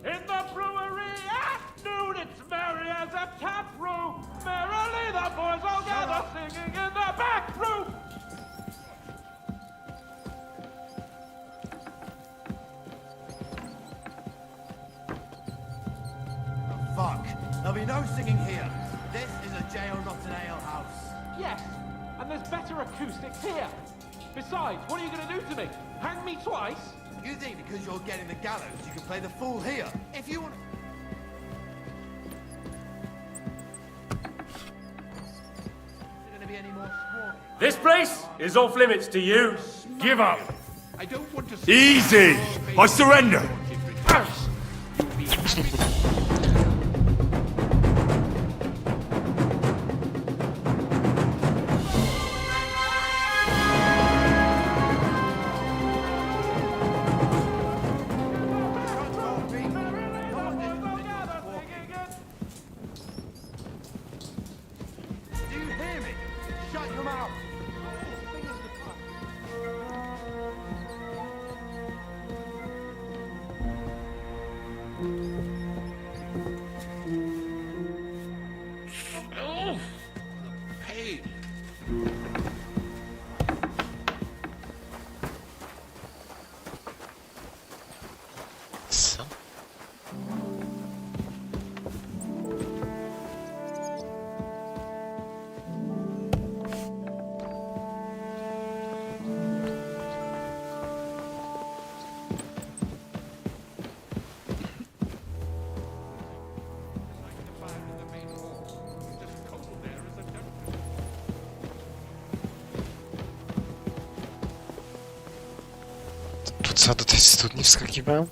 In the brewery at noon, it's merry as a tap room. Merrily the boys all gather, singing in the back room. Fuck. There'll be no singing here. This is a jail, not an ale house. Yes, and there's better acoustics here. Besides, what are you going to do to me? Hang me twice? You think because you're getting the gallows, you can play the fool here? If you want... This place is off limits to you. Give up. I don't want to... Easy! I surrender! Do you hear me? Shut your mouth! Oh, the pain. Co? Tu co, do tej studni wskakiwałem?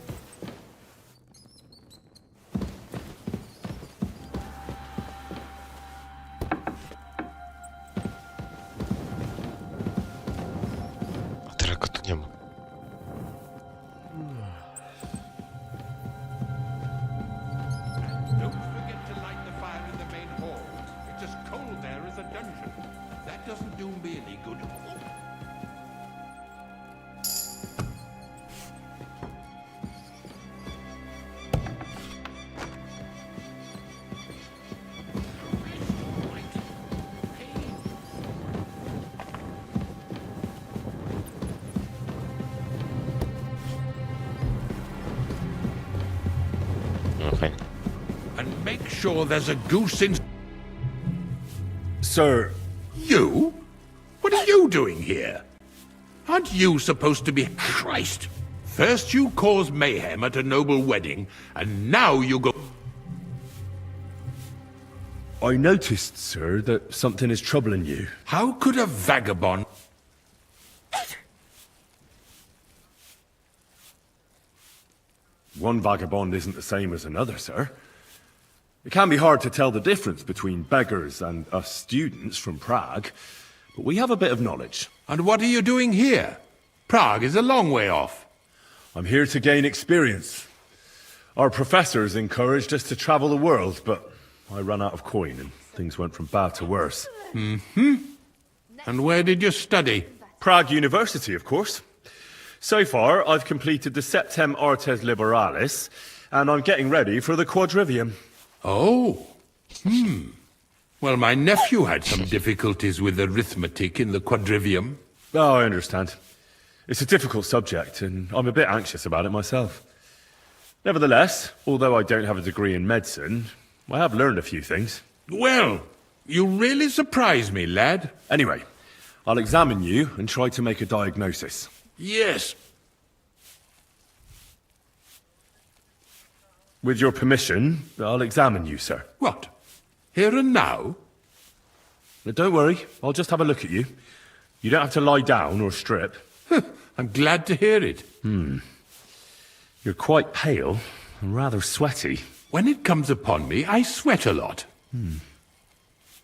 A teraz go tu nie ma. Don't forget to light the fire in the main hall. It's as cold there as a dungeon. That doesn't do me any good. No fajnie. And make sure there's a goose in... Sir, You? What are you doing here? Aren't you supposed to be... Christ! First you cause mayhem at a noble wedding, and now you go... I noticed, sir, that something is troubling you. How could a vagabond... One vagabond isn't the same as another, sir. It can be hard to tell the difference between beggars and us students from Prague, but we have a bit of knowledge. And what are you doing here? Prague is a long way off. I'm here to gain experience. Our professors encouraged us to travel the world, but I ran out of coin and things went from bad to worse. And where did you study? Prague University, of course. So far, I've completed the Septem Artes Liberalis, and I'm getting ready for the Quadrivium. Oh. Well, my nephew had some difficulties with arithmetic in the quadrivium. Oh, I understand. It's a difficult subject, and I'm a bit anxious about it myself. Nevertheless, although I don't have a degree in medicine, I have learned a few things. Well, you really surprise me, lad. Anyway, I'll examine you and try to make a diagnosis. Yes. With your permission, I'll examine you, sir. What? Here and now? But don't worry, I'll just have a look at you. You don't have to lie down or strip. I'm glad to hear it. You're quite pale and rather sweaty. When it comes upon me, I sweat a lot.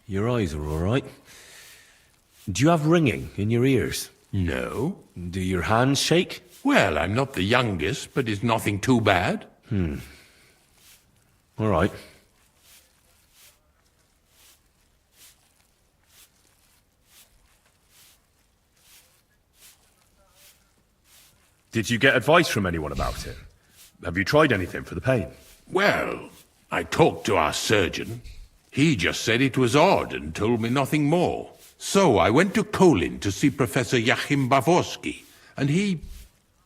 Your eyes are all right. Do you have ringing in your ears? No. Do your hands shake? Well, I'm not the youngest, but it's nothing too bad. All right. Did you get advice from anyone about it? Have you tried anything for the pain? Well, I talked to our surgeon. He just said it was odd and told me nothing more. So I went to Kolin to see Professor Joachim Bavorsky, and he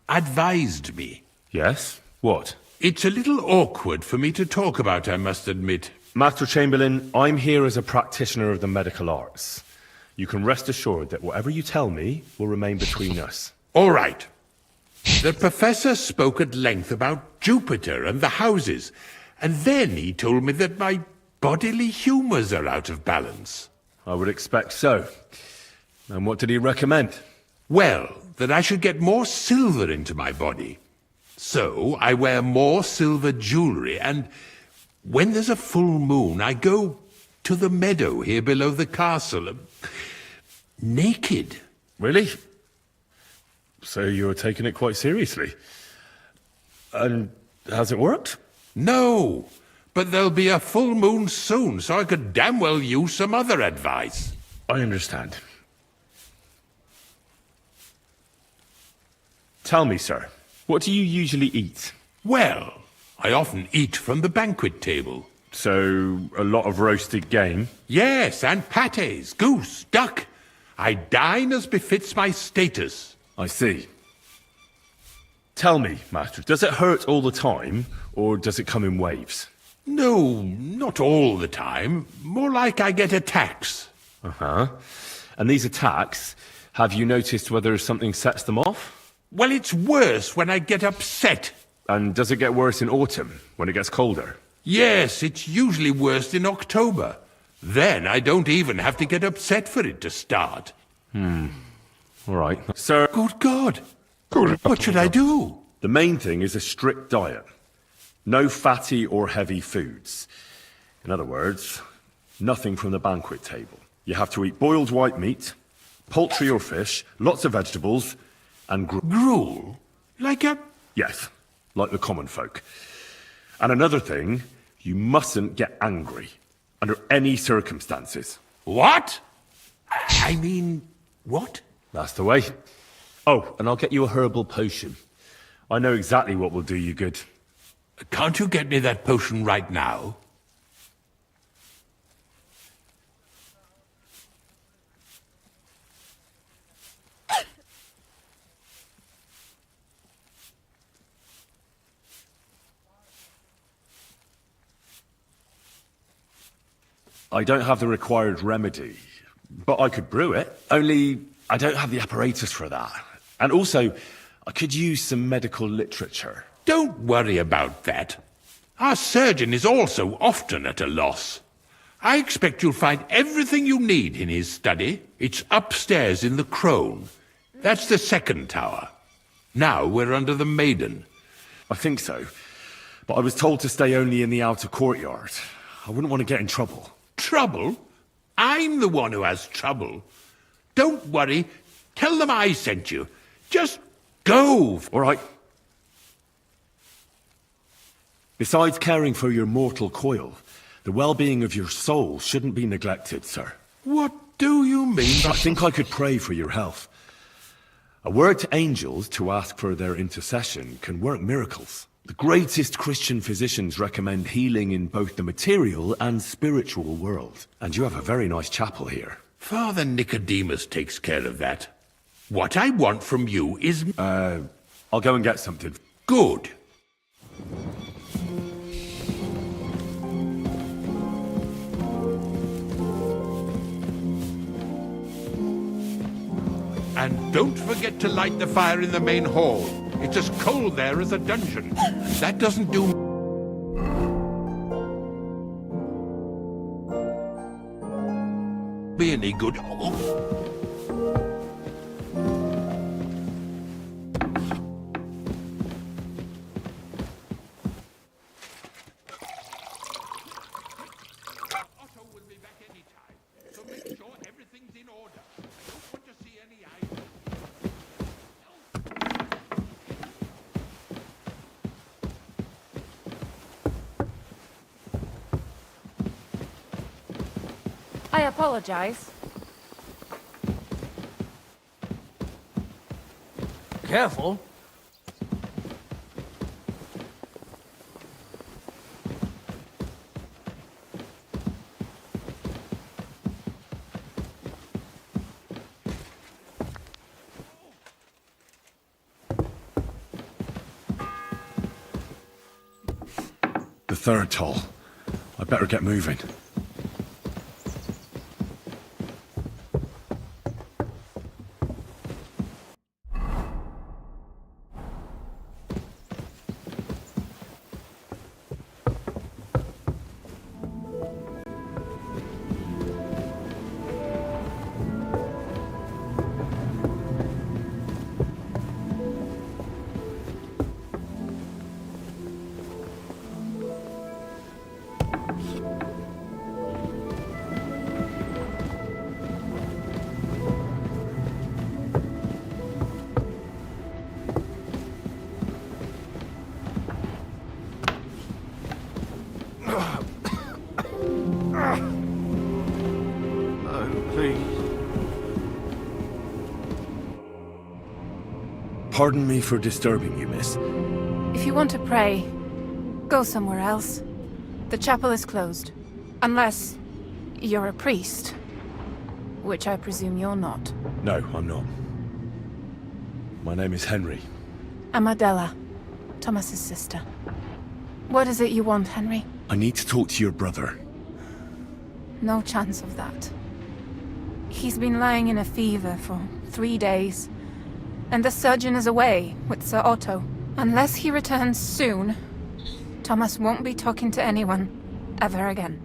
advised me. Yes? What? It's a little awkward for me to talk about, I must admit. Master Chamberlain, I'm here as a practitioner of the medical arts. You can rest assured that whatever you tell me will remain between us. All right. The professor spoke at length about Jupiter and the houses, and then he told me that my bodily humors are out of balance. I would expect so. And what did he recommend? Well, that I should get more silver into my body. So I wear more silver jewelry, and when there's a full moon, I go to the meadow here below the castle, naked. Really? So you're taking it quite seriously. And has it worked? No, but there'll be a full moon soon, so I could damn well use some other advice. I understand. Tell me, sir, what do you usually eat? Well, I often eat from the banquet table. So, a lot of roasted game? Yes, and pâtés, goose, duck. I dine as befits my status. I see. Tell me, Master, does it hurt all the time, or does it come in waves? No, not all the time. More like I get attacks. Uh-huh. And these attacks, have you noticed whether something sets them off? Well, it's worse when I get upset. And does it get worse in autumn, when it gets colder? Yes, it's usually worst in October. Then I don't even have to get upset for it to start. All right. Sir, Good God! What should I do? the main thing is a strict diet. No fatty or heavy foods. In other words, nothing from the banquet table. You have to eat boiled white meat, poultry or fish, lots of vegetables, and Gruel? Like a... yes, like the common folk. And another thing, you mustn't get angry, under any circumstances. What? I mean, what? That's the way. Oh, and I'll get you a herbal potion. I know exactly what will do you good. Can't you get me that potion right now? I don't have the required remedy, but I could brew it. Only, I don't have the apparatus for that. And also, I could use some medical literature. Don't worry about that. Our surgeon is also often at a loss. I expect you'll find everything you need in his study. It's upstairs in the Crone. That's the second tower. Now we're under the Maiden. I think so. But I was told to stay only in the outer courtyard. I wouldn't want to get in trouble. Trouble? I'm the one who has trouble. Don't worry. Tell them I sent you. Just go. All right. Besides caring for your mortal coil, the well-being of your soul shouldn't be neglected, sir. What do you mean by... I think I could pray for your health. A word to angels to ask for their intercession can work miracles. The greatest Christian physicians recommend healing in both the material and spiritual world. And you have a very nice chapel here. Father Nicodemus takes care of that. What I want from you is... I'll go and get something. Good. And don't forget to light the fire in the main hall. It's as cold there as a dungeon. That doesn't do me any good. order. I don't want to see any idol. I apologize. Careful. The third toll. I better get moving. Pardon me for disturbing you, miss. If you want to pray, go somewhere else. The chapel is closed. Unless you're a priest. Which I presume you're not. No, I'm not. My name is Henry. I'm Adela, Thomas's sister. What is it you want, Henry? I need to talk to your brother. No chance of that. He's been lying in a fever for 3 days. And the surgeon is away with Sir Otto. Unless he returns soon, Thomas won't be talking to anyone ever again.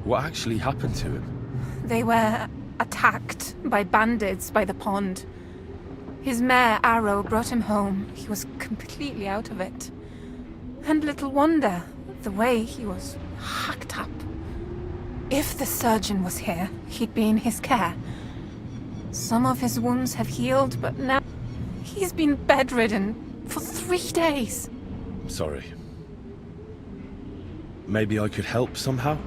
What actually happened to him? They were attacked by bandits by the pond. His mare, Arrow, brought him home. He was completely out of it. And little wonder, the way he was hacked up. If the surgeon was here, he'd be in his care. Some of his wounds have healed, but now he's been bedridden for 3 days. Sorry. Maybe I could help somehow?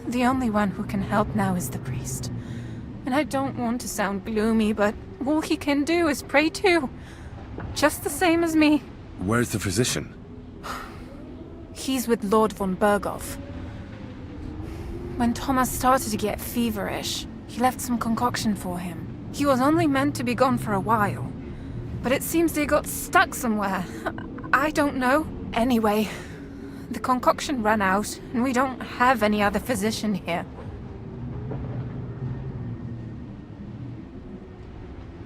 The only one who can help now is the priest. And I don't want to sound gloomy, but all he can do is pray too. Just the same as me. Where's the physician? He's with Lord von Berghoff. When Thomas started to get feverish, he left some concoction for him. He was only meant to be gone for a while. But it seems they got stuck somewhere. I don't know. Anyway, the concoction ran out, and we don't have any other physician here.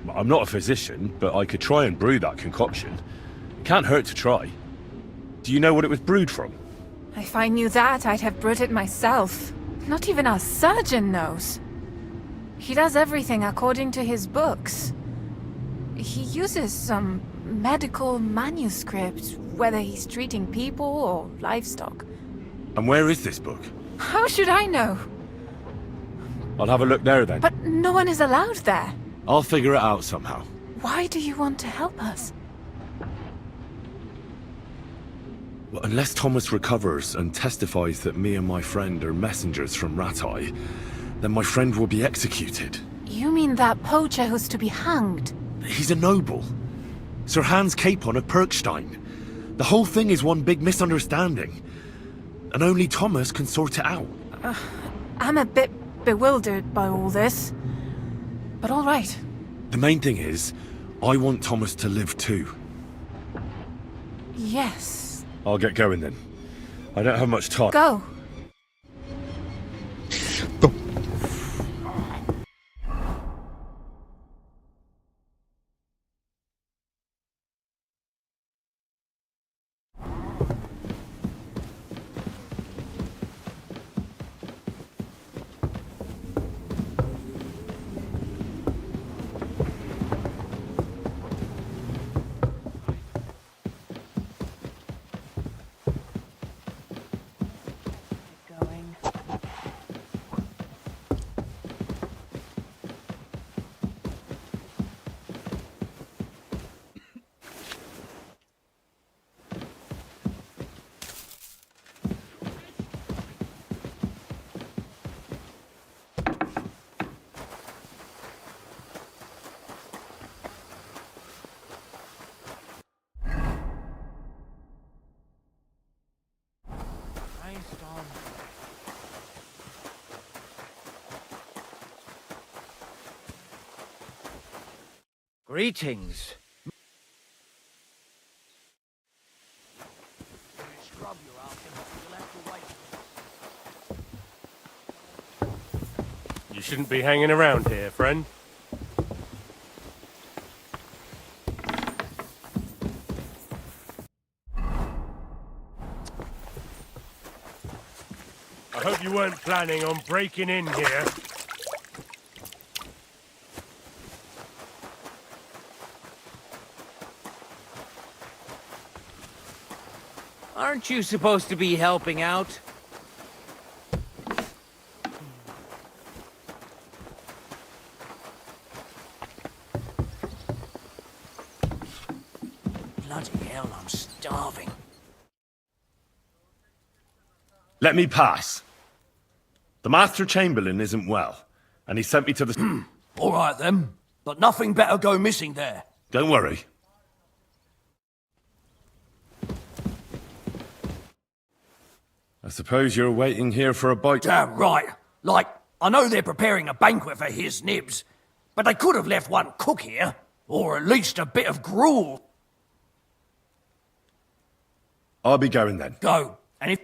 I'm not a physician, but I could try and brew that concoction. It can't hurt to try. Do you know what it was brewed from? If I knew that, I'd have brewed it myself. Not even our surgeon knows. He does everything according to his books. He uses some medical manuscript, whether he's treating people or livestock. And where is this book? How should I know? I'll have a look there then. But no one is allowed there. I'll figure it out somehow. Why do you want to help us? Well, unless Thomas recovers and testifies that me and my friend are messengers from Ratai, then my friend will be executed. You mean that poacher who's to be hanged? He's a noble. Sir Hans Capon of Perkstein. The whole thing is one big misunderstanding. And only Thomas can sort it out. I'm a bit bewildered by all this. But all right. The main thing is, I want Thomas to live too. Yes. I'll get going then. I don't have much time. Go. Greetings. You shouldn't be hanging around here, friend. I hope you weren't planning on breaking in here. Aren't you supposed to be helping out? Bloody hell, I'm starving. Let me pass. The Master Chamberlain isn't well, and he sent me to the... All right then, but nothing better go missing there. Don't worry. I suppose you're waiting here for a bite. Damn right. Like, I know they're preparing a banquet for his nibs, but they could have left one cook here, or at least a bit of gruel. I'll be going then. Go, and if...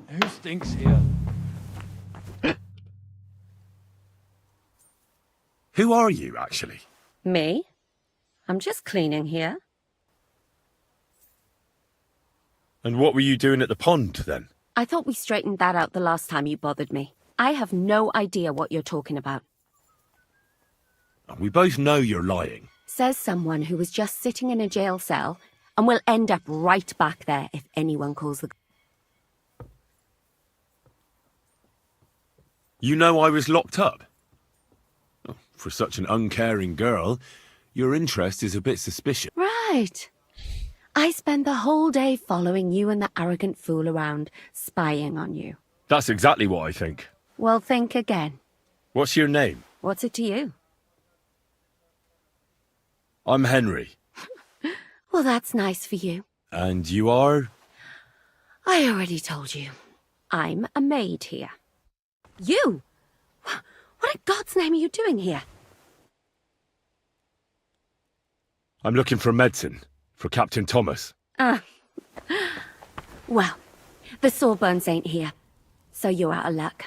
Who stinks here? Who are you, actually? Me? I'm just cleaning here. And what were you doing at the pond, then? I thought we straightened that out the last time you bothered me. I have no idea what you're talking about. We both know you're lying. Says someone who was just sitting in a jail cell and will end up right back there if anyone calls the... You know I was locked up? Oh, for such an uncaring girl, your interest is a bit suspicious. Right. I spend the whole day following you and the arrogant fool around, spying on you. That's exactly what I think. Well, think again. What's your name? What's it to you? I'm Henry. Well, that's nice for you. And you are? I already told you. I'm a maid here. You? What in God's name are you doing here? I'm looking for medicine. For Captain Thomas. Well, the Sawbones ain't here, so you're out of luck.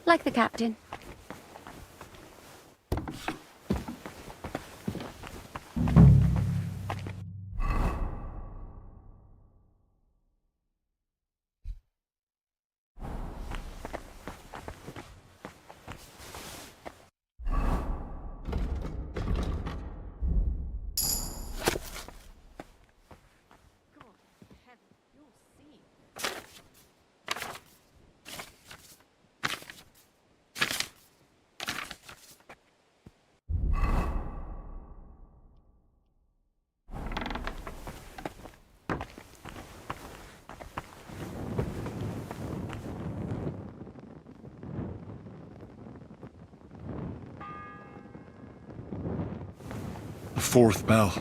Like the captain. The fourth bell.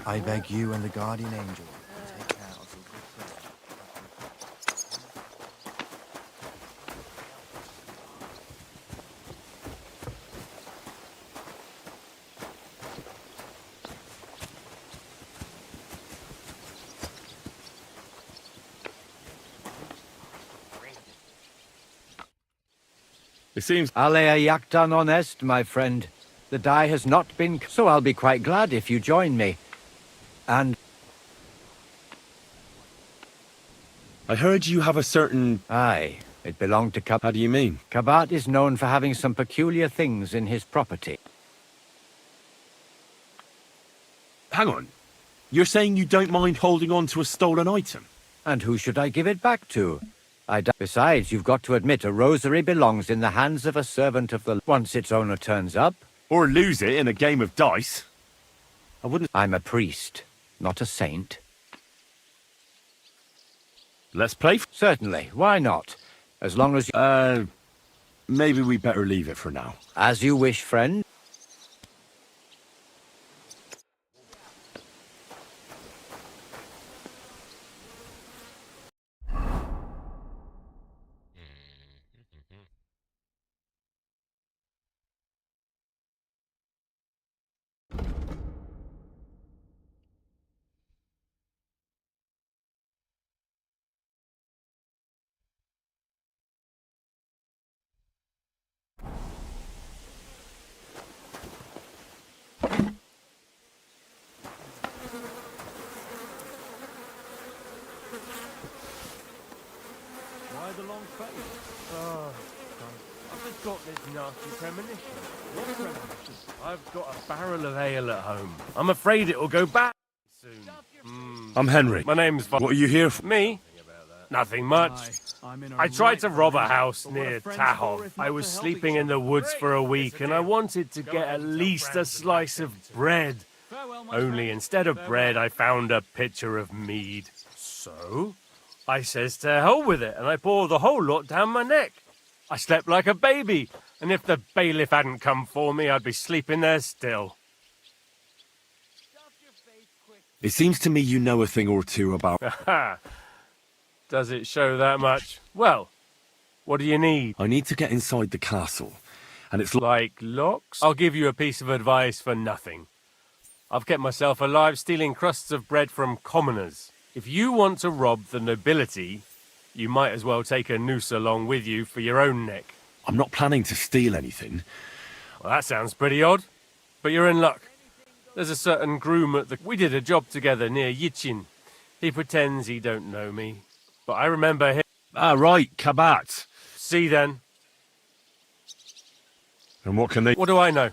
I beg you and the guardian angel to take care of your good friend. It seems Alea Yaktan honest, my friend. The die has not been... So I'll be quite glad if you join me. And... I heard you have a certain... Aye, it belonged to Kabat. How do you mean? Kabat is known for having some peculiar things in his property. Hang on. You're saying you don't mind holding on to a stolen item? And who should I give it back to? Besides, you've got to admit a rosary belongs in the hands of a servant of the... Once its owner turns up. Or lose it in a game of dice? I wouldn't... I'm a priest, not a saint. Let's play? Certainly, why not? As long as you... Maybe we better leave it for now. As you wish, friend. Why the long face? Oh, I've just got this nasty premonition. What premonition? I've got a barrel of ale at home. I'm afraid it'll go bad soon. I'm Henry. My name's... What are you here for? Me? Nothing much. I tried to rob a house near Tahov. I was sleeping in the woods for a week and I wanted to get at least a slice of bread. Only instead of bread, I found a pitcher of mead. So, I says to hell with it and I poured the whole lot down my neck. I slept like a baby, and if the bailiff hadn't come for me, I'd be sleeping there still. It seems to me you know a thing or two about... Does it show that much? Well, what do you need? I need to get inside the castle, and it's Like locks? I'll give you a piece of advice for nothing. I've kept myself alive stealing crusts of bread from commoners. If you want to rob the nobility, you might as well take a noose along with you for your own neck. I'm not planning to steal anything. Well, that sounds pretty odd, but you're in luck. There's a certain groom at the... We did a job together near Yichin. He pretends he don't know me, but I remember him. Ah, right, Kabat. See then. And what can they... What do I know?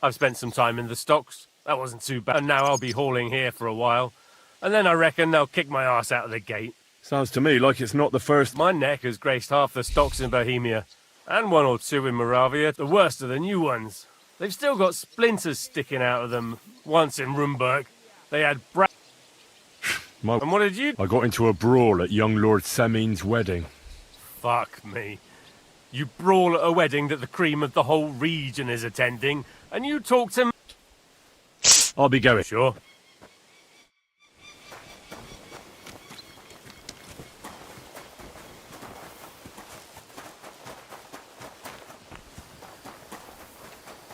I've spent some time in the stocks. That wasn't too bad. And now I'll be hauling here for a while. And then I reckon they'll kick my ass out of the gate. Sounds to me like it's not the first... My neck has graced half the stocks in Bohemia. And one or two in Moravia. The worst of the new ones. They've still got splinters sticking out of them. Once in Rumburg, they had And what did you... I got into a brawl at young Lord Semin's wedding. Fuck me. You brawl at a wedding that the cream of the whole region is attending, and you talk to me... I'll be going. Sure.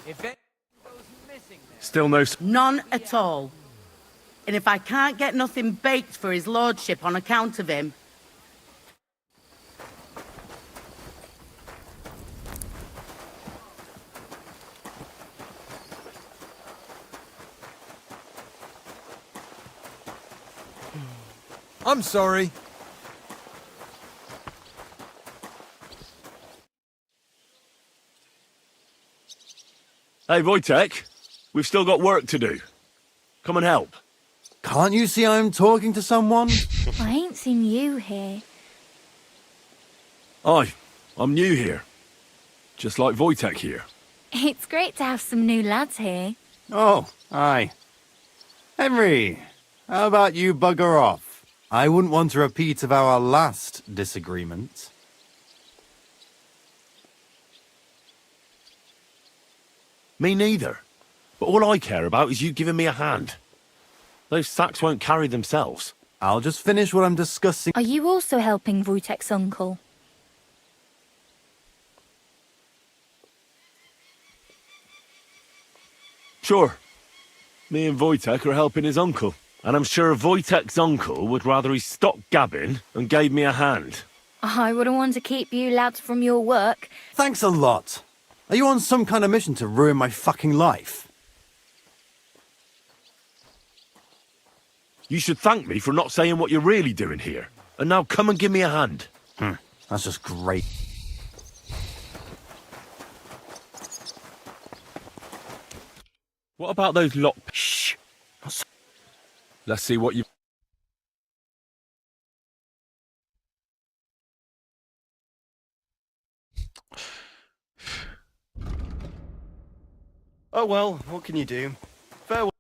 If it goes missing there... Still no... None at all. And if I can't get nothing baked for his lordship on account of him... I'm sorry. Hey, Wojtek. We've still got work to do. Come and help. Can't you see I'm talking to someone? I ain't seen you here. Aye, I'm new here. Just like Wojtek here. It's great to have some new lads here. Oh, aye. Henry, how about you bugger off? I wouldn't want a repeat of our last disagreement. Me neither. But all I care about is you giving me a hand. Those sacks won't carry themselves. I'll just finish what I'm discussing. Are you also helping Wojtek's uncle? Sure. Me and Wojtek are helping his uncle. And I'm sure Wojtek's uncle would rather he stopped gabbing and gave me a hand. I wouldn't want to keep you lads from your work. Thanks a lot. Are you on some kind of mission to ruin my fucking life? You should thank me for not saying what you're really doing here. And now come and give me a hand. That's just great. What about those lock... Shh! Let's see what you... Oh well, what can you do? Farewell.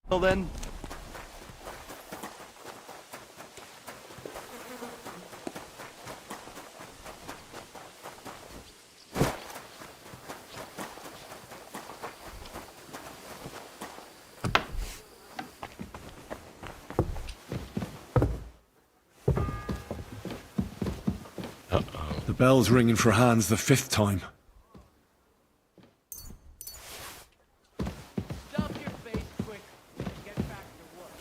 Well then. The bell's ringing for Hans the 5th time. Stuff your face quick and get back to work.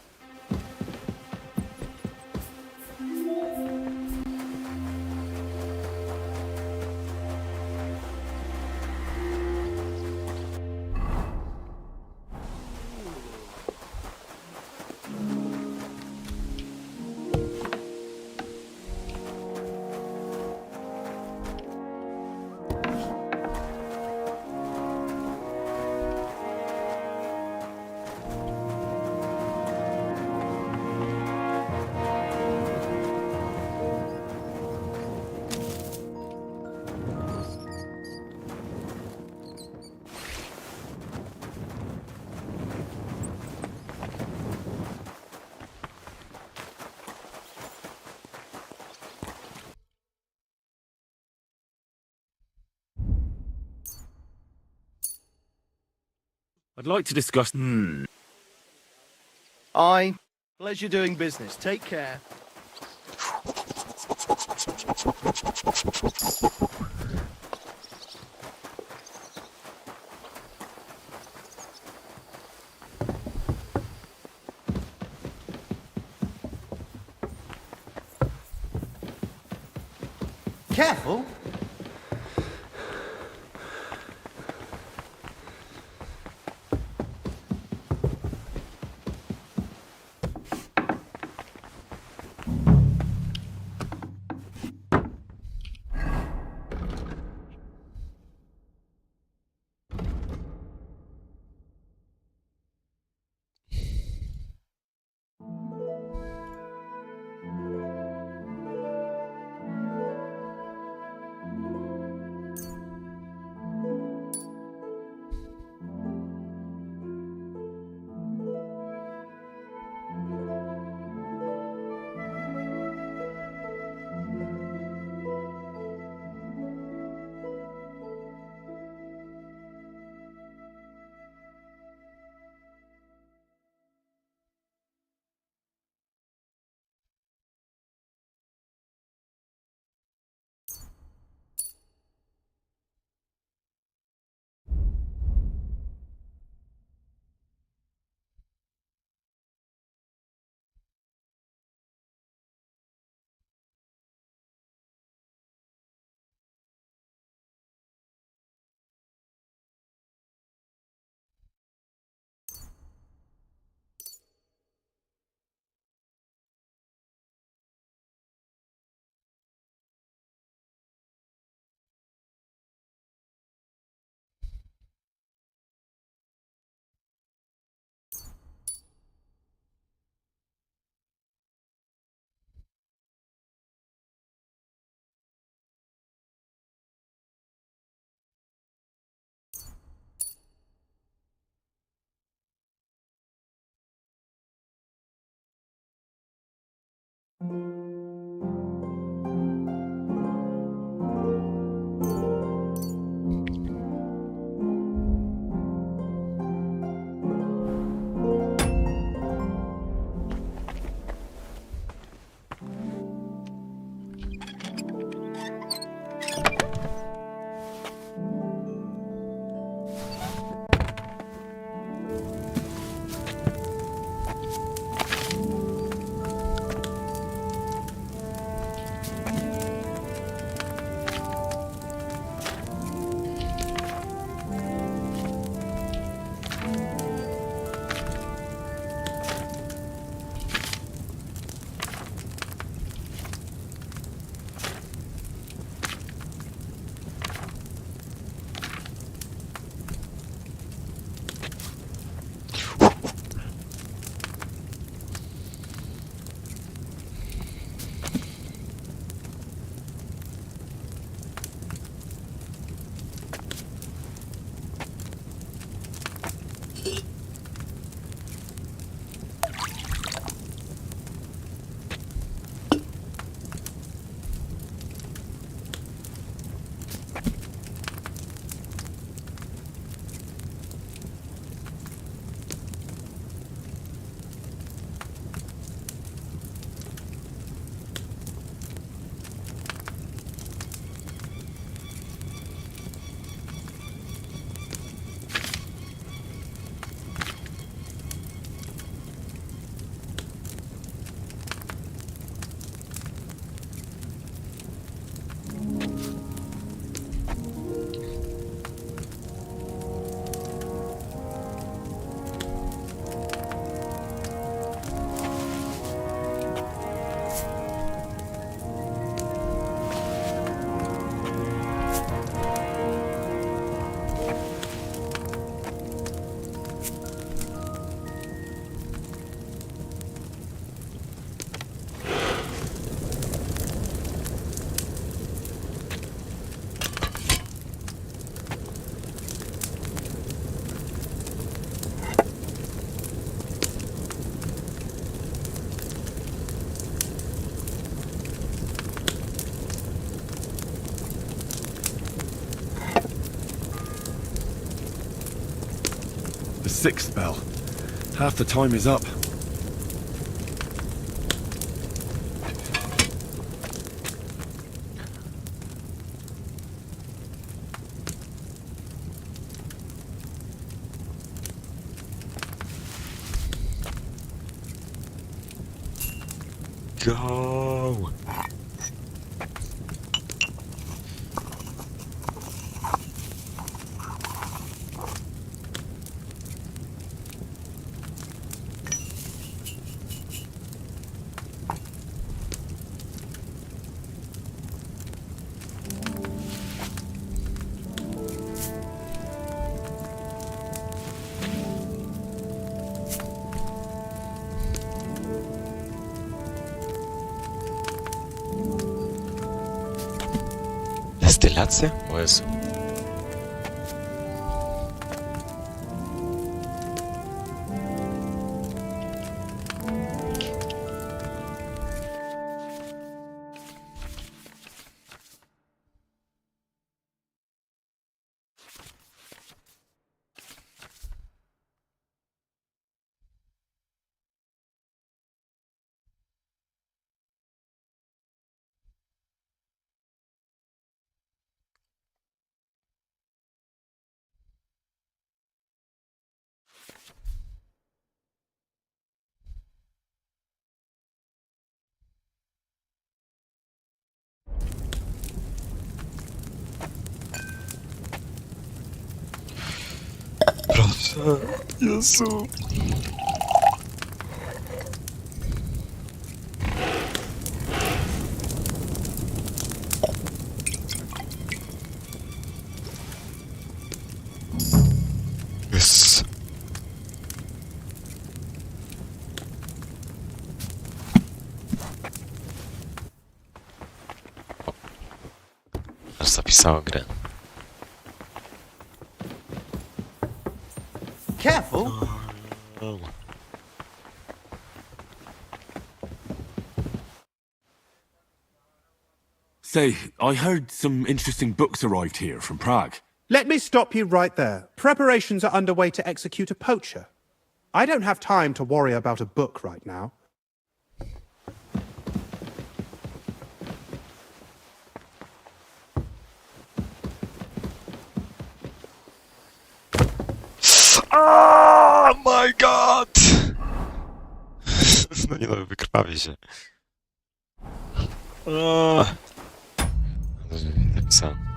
I'd like to discuss... Aye. Pleasure doing business. Take care. Careful. The 6th bell. Half the time is up. Go! Destylacja? O Jezu. Proszę, Jezu. Yes. Aż zapisało grę. Careful! Say, I heard some interesting books arrived here from Prague. Let me stop you right there. Preparations are underway to execute a poacher. I don't have time to worry about a book right now. Oh my god! No nie no, wykrwawi się. Napisałem.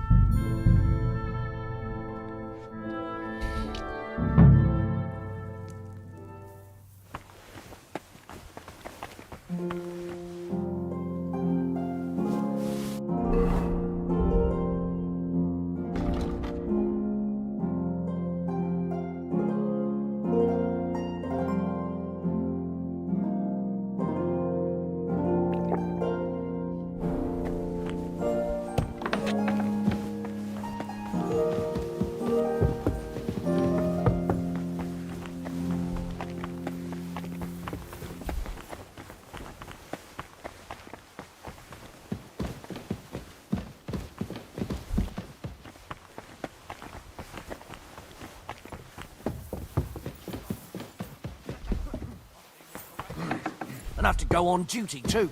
and have to go on duty too.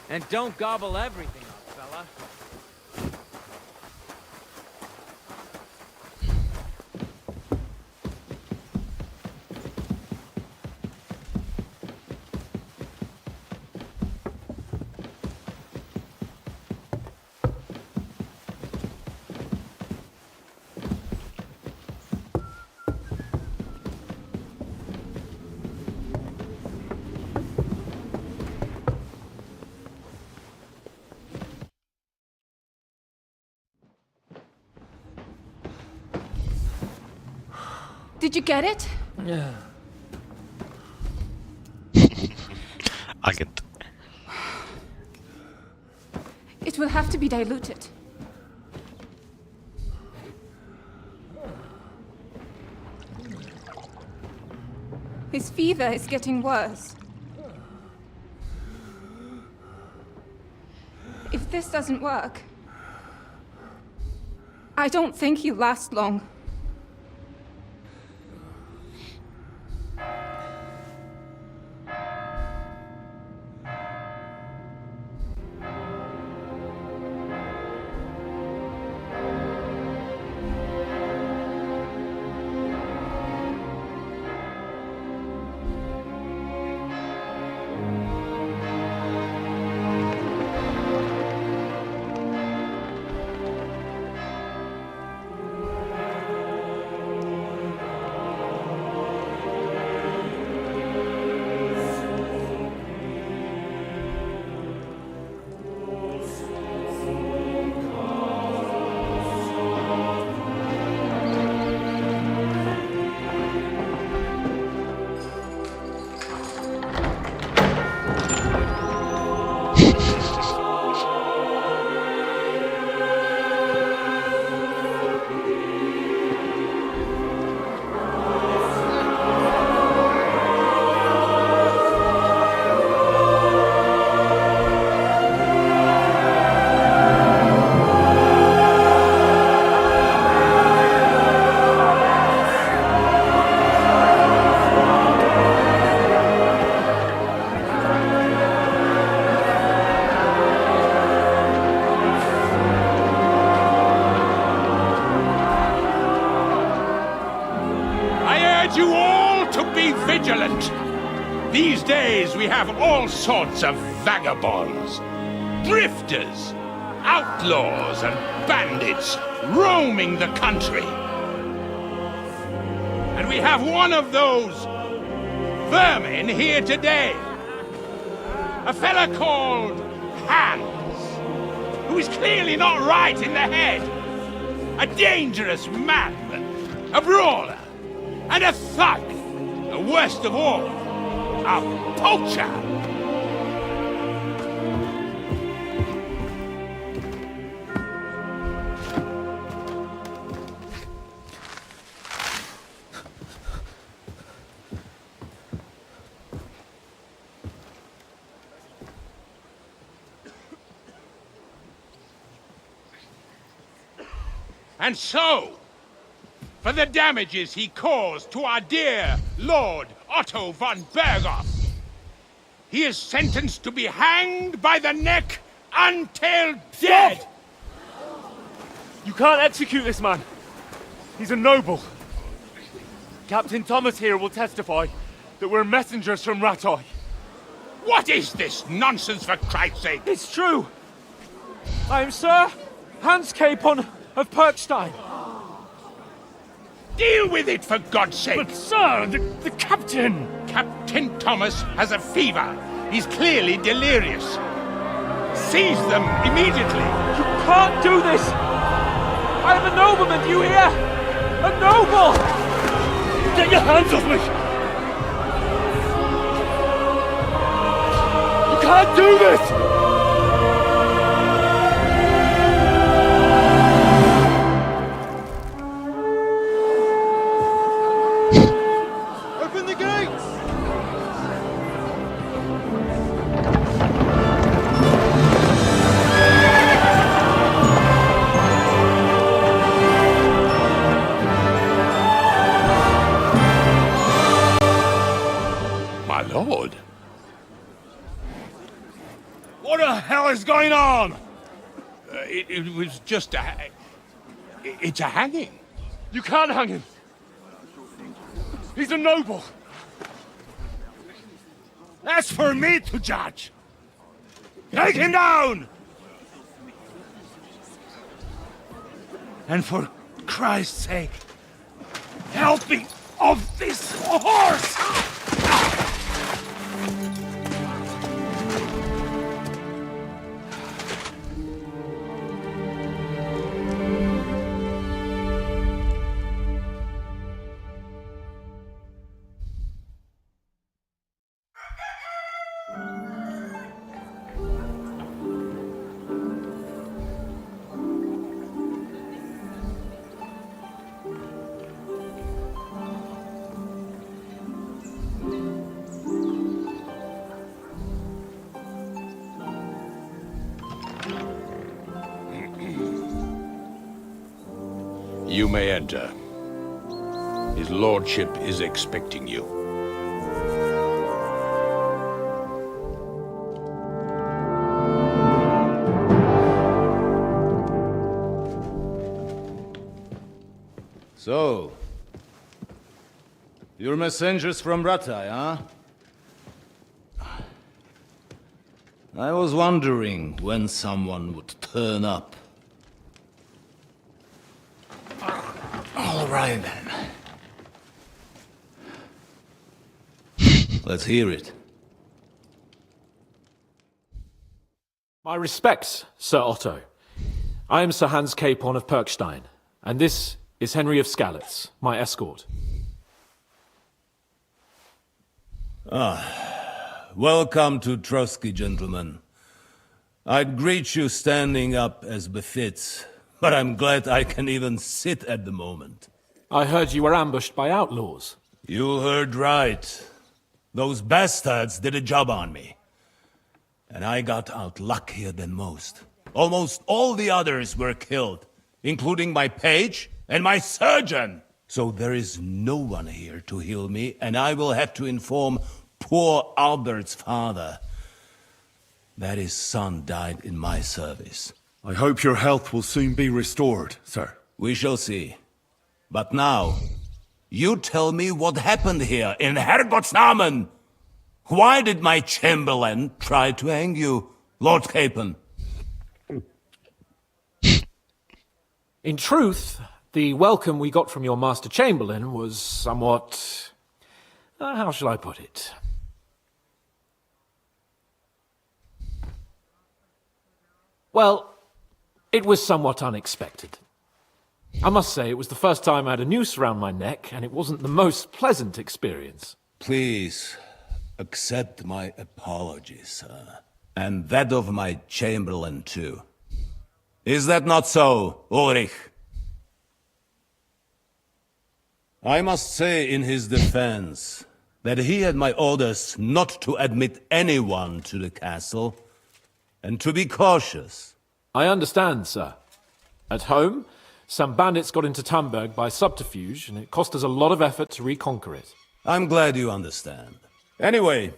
And don't gobble everything up, fella. Did you get it? Yeah. Agent. It will have to be diluted. His fever is getting worse. If this doesn't work, I don't think he'll last long. You all to be vigilant. These days we have all sorts of vagabonds, drifters, outlaws and bandits roaming the country. And we have one of those vermin here today. A fella called Hans, who is clearly not right in the head. A dangerous madman, a brawler, and a thug, the worst of all, a poacher. And so, for the damages he caused to our dear Lord Otto von Berghoff, he is sentenced to be hanged by the neck until dead! You can't execute this man. He's a noble. Captain Thomas here will testify that we're messengers from Rattay. What is this nonsense, for Christ's sake? It's true. I am Sir Hans Capon of Perkstein. Deal with it, for God's sake! But sir, the captain! Captain Thomas has a fever. He's clearly delirious. Seize them immediately. You can't do this! I am a nobleman, do you hear? A noble! Get your hands off me! You can't do this! going on? It was just it's a hanging. You can't hang him. He's a noble. That's for me to judge. Take him down! And for Christ's sake, help me off this horse! You may enter. His lordship is expecting you. So, you're messengers from Ratai, huh? I was wondering when someone would turn up. All right, then. Let's hear it. My respects, Sir Otto. I am Sir Hans Capon of Perkstein, and this is Henry of Skalitz, my escort. Welcome to Trotsky, gentlemen. I'd greet you standing up as befits, but I'm glad I can even sit at the moment. I heard you were ambushed by outlaws. You heard right. Those bastards did a job on me. And I got out luckier than most. Almost all the others were killed, including my page and my surgeon. So there is no one here to heal me, and I will have to inform poor Albert's father that his son died in my service. I hope your health will soon be restored, sir. We shall see. But now, you tell me what happened here in Herrgottsnamen. Why did my chamberlain try to hang you, Lord Capon? In truth, the welcome we got from your Master Chamberlain was somewhat... how shall I put it? Well, it was somewhat unexpected. I must say, it was the first time I had a noose around my neck, and it wasn't the most pleasant experience. Please, accept my apologies, sir. And that of my chamberlain, too. Is that not so, Ulrich? I must say in his defense that he had my orders not to admit anyone to the castle, and to be cautious. I understand, sir. At home, some bandits got into Tamberg by subterfuge, and it cost us a lot of effort to reconquer it. I'm glad you understand. Anyway,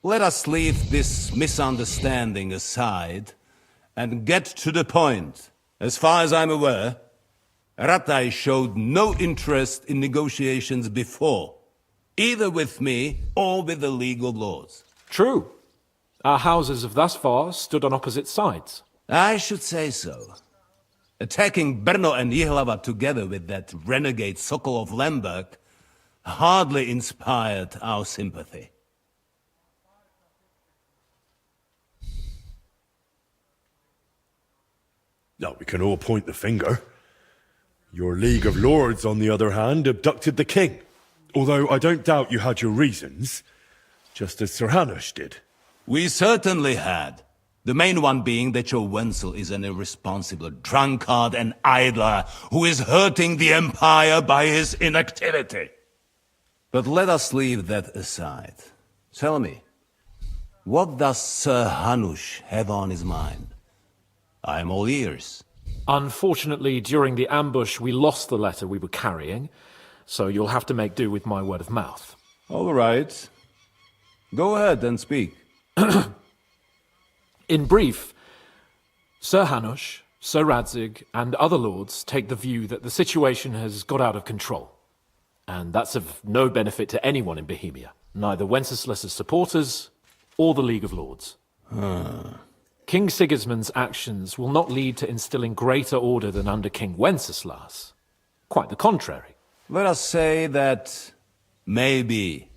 let us leave this misunderstanding aside and get to the point. As far as I'm aware, Ratai showed no interest in negotiations before, either with me or with the legal lords. True. Our houses have thus far stood on opposite sides. I should say so. Attacking Brno and Jihlava together with that renegade Sokol of Lemberg hardly inspired our sympathy. Now we can all point the finger. Your League of Lords, on the other hand, abducted the king. Although I don't doubt you had your reasons, just as Sir Hanush did. We certainly had. The main one being that your Wenzel is an irresponsible drunkard and idler who is hurting the Empire by his inactivity. But let us leave that aside. Tell me, what does Sir Hanush have on his mind? I am all ears. Unfortunately, during the ambush, we lost the letter we were carrying, so you'll have to make do with my word of mouth. All right. Go ahead and speak. In brief, Sir Hanush, Sir Radzig, and other lords take the view that the situation has got out of control. And that's of no benefit to anyone in Bohemia, neither Wenceslas's supporters or the League of Lords. King Sigismund's actions will not lead to instilling greater order than under King Wenceslas. Quite the contrary. Let us say that maybe.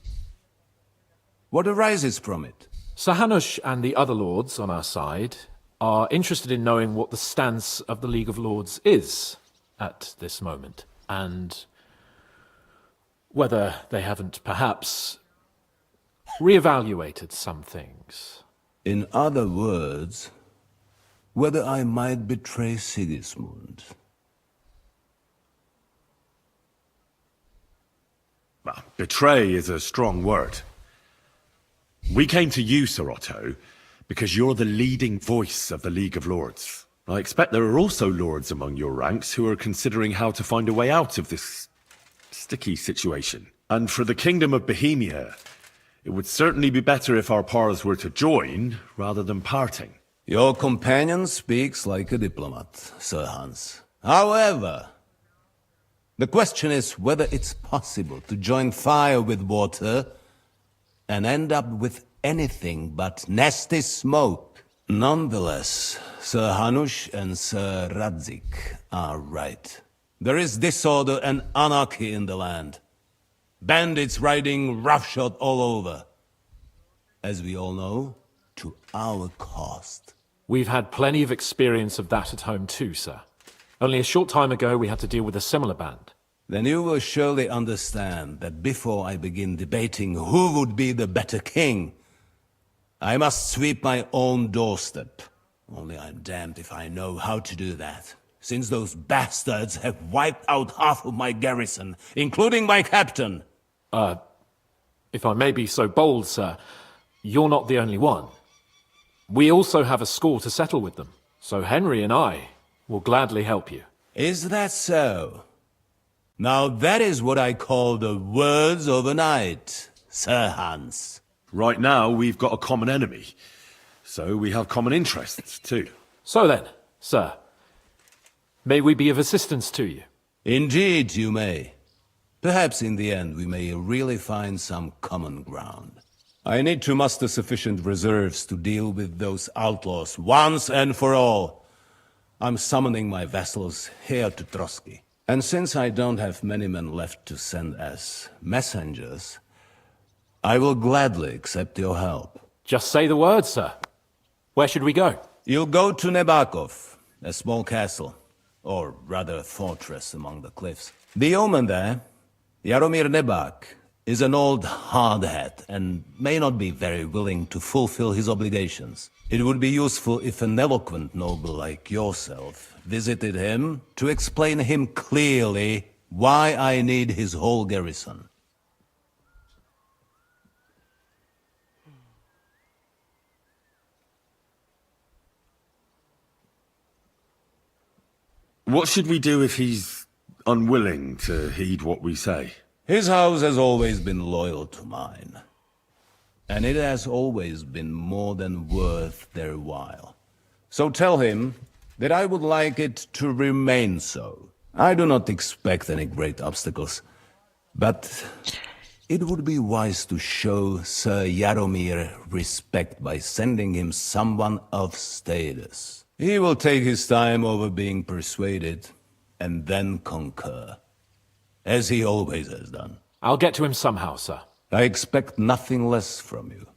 What arises from it? Sir Hanush and the other lords on our side are interested in knowing what the stance of the League of Lords is at this moment, and whether they haven't perhaps reevaluated some things. In other words, whether I might betray Sigismund. Well, betray is a strong word. We came to you, Sir Otto, because you're the leading voice of the League of Lords. I expect there are also lords among your ranks who are considering how to find a way out of this sticky situation. And for the Kingdom of Bohemia, it would certainly be better if our paths were to join rather than parting. Your companion speaks like a diplomat, Sir Hans. However, the question is whether it's possible to join fire with water and end up with anything but nasty smoke. Nonetheless, Sir Hanush and Sir Radzig are right. There is disorder and anarchy in the land. Bandits riding roughshod all over. As we all know, to our cost. We've had plenty of experience of that at home too, sir. Only a short time ago we had to deal with a similar band. Then you will surely understand that before I begin debating who would be the better king, I must sweep my own doorstep. Only I'm damned if I know how to do that, since those bastards have wiped out half of my garrison, including my captain. If I may be so bold, sir, you're not the only one. We also have a score to settle with them, so Henry and I will gladly help you. Is that so? Now that is what I call the words of a knight, Sir Hans. Right now, we've got a common enemy, so we have common interests too. So then, sir, may we be of assistance to you? Indeed you may. Perhaps in the end we may really find some common ground. I need to muster sufficient reserves to deal with those outlaws once and for all. I'm summoning my vassals here to Trotsky. And since I don't have many men left to send as messengers, I will gladly accept your help. Just say the word, sir. Where should we go? You'll go to Nebakov, a small castle, or rather a fortress among the cliffs. The yeoman there, Jaromir Nebak, is an old hardhat and may not be very willing to fulfill his obligations. It would be useful if an eloquent noble like yourself visited him to explain him clearly why I need his whole garrison. What should we do if he's unwilling to heed what we say? His house has always been loyal to mine. And it has always been more than worth their while. So tell him that I would like it to remain so. I do not expect any great obstacles, but it would be wise to show Sir Jaromir respect by sending him someone of status. He will take his time over being persuaded, and then concur, as he always has done. I'll get to him somehow, sir. I expect nothing less from you.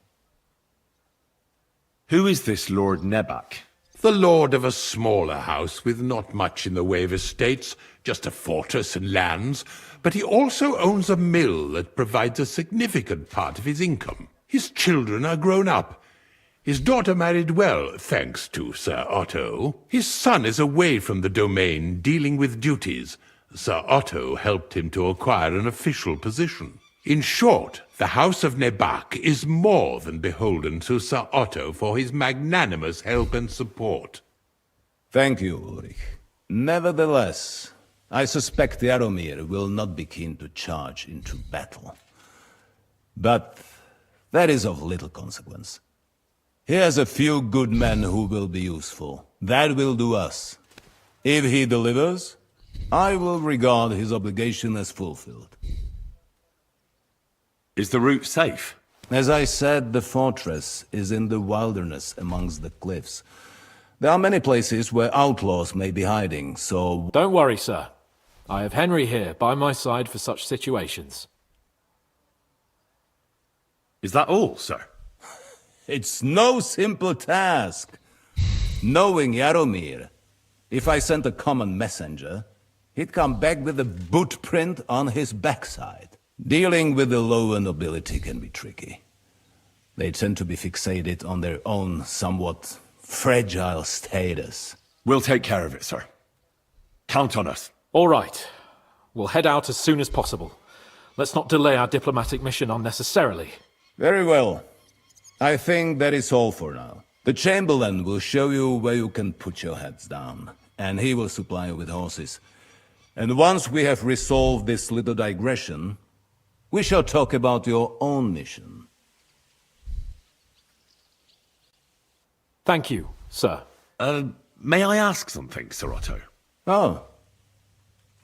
Who is this Lord Nebak? The lord of a smaller house with not much in the way of estates, just a fortress and lands, but he also owns a mill that provides a significant part of his income. His children are grown up. His daughter married well, thanks to Sir Otto. His son is away from the domain, dealing with duties. Sir Otto helped him to acquire an official position. In short, the House of Nebak is more than beholden to Sir Otto for his magnanimous help and support. Thank you, Ulrich. Nevertheless, I suspect Jaromir will not be keen to charge into battle. But that is of little consequence. He has a few good men who will be useful. That will do us. If he delivers, I will regard his obligation as fulfilled. Is the route safe? As I said, the fortress is in the wilderness amongst the cliffs. There are many places where outlaws may be hiding, so... Don't worry, sir. I have Henry here by my side for such situations. Is that all, sir? It's no simple task. Knowing Jaromir, if I sent a common messenger, he'd come back with a boot print on his backside. Dealing with the lower nobility can be tricky. They tend to be fixated on their own somewhat fragile status. We'll take care of it, sir. Count on us. All right. We'll head out as soon as possible. Let's not delay our diplomatic mission unnecessarily. Very well. I think that is all for now. The Chamberlain will show you where you can put your heads down, and he will supply you with horses. And once we have resolved this little digression, we shall talk about your own mission. Thank you, sir. May I ask something, Sir Otto? Oh.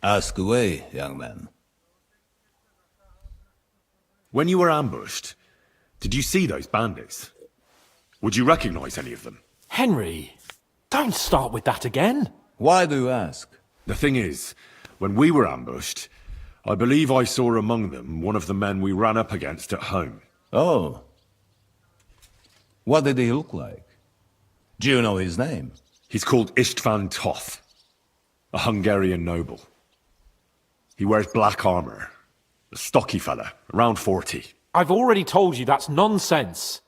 Ask away, young man. When you were ambushed, did you see those bandits? Would you recognize any of them? Henry, don't start with that again. Why do you ask? The thing is, when we were ambushed, I believe I saw among them one of the men we ran up against at home. Oh. What did he look like? Do you know his name? He's called Istvan Toth, a Hungarian noble. He wears black armor, a stocky fella, around 40. I've already told you that's nonsense.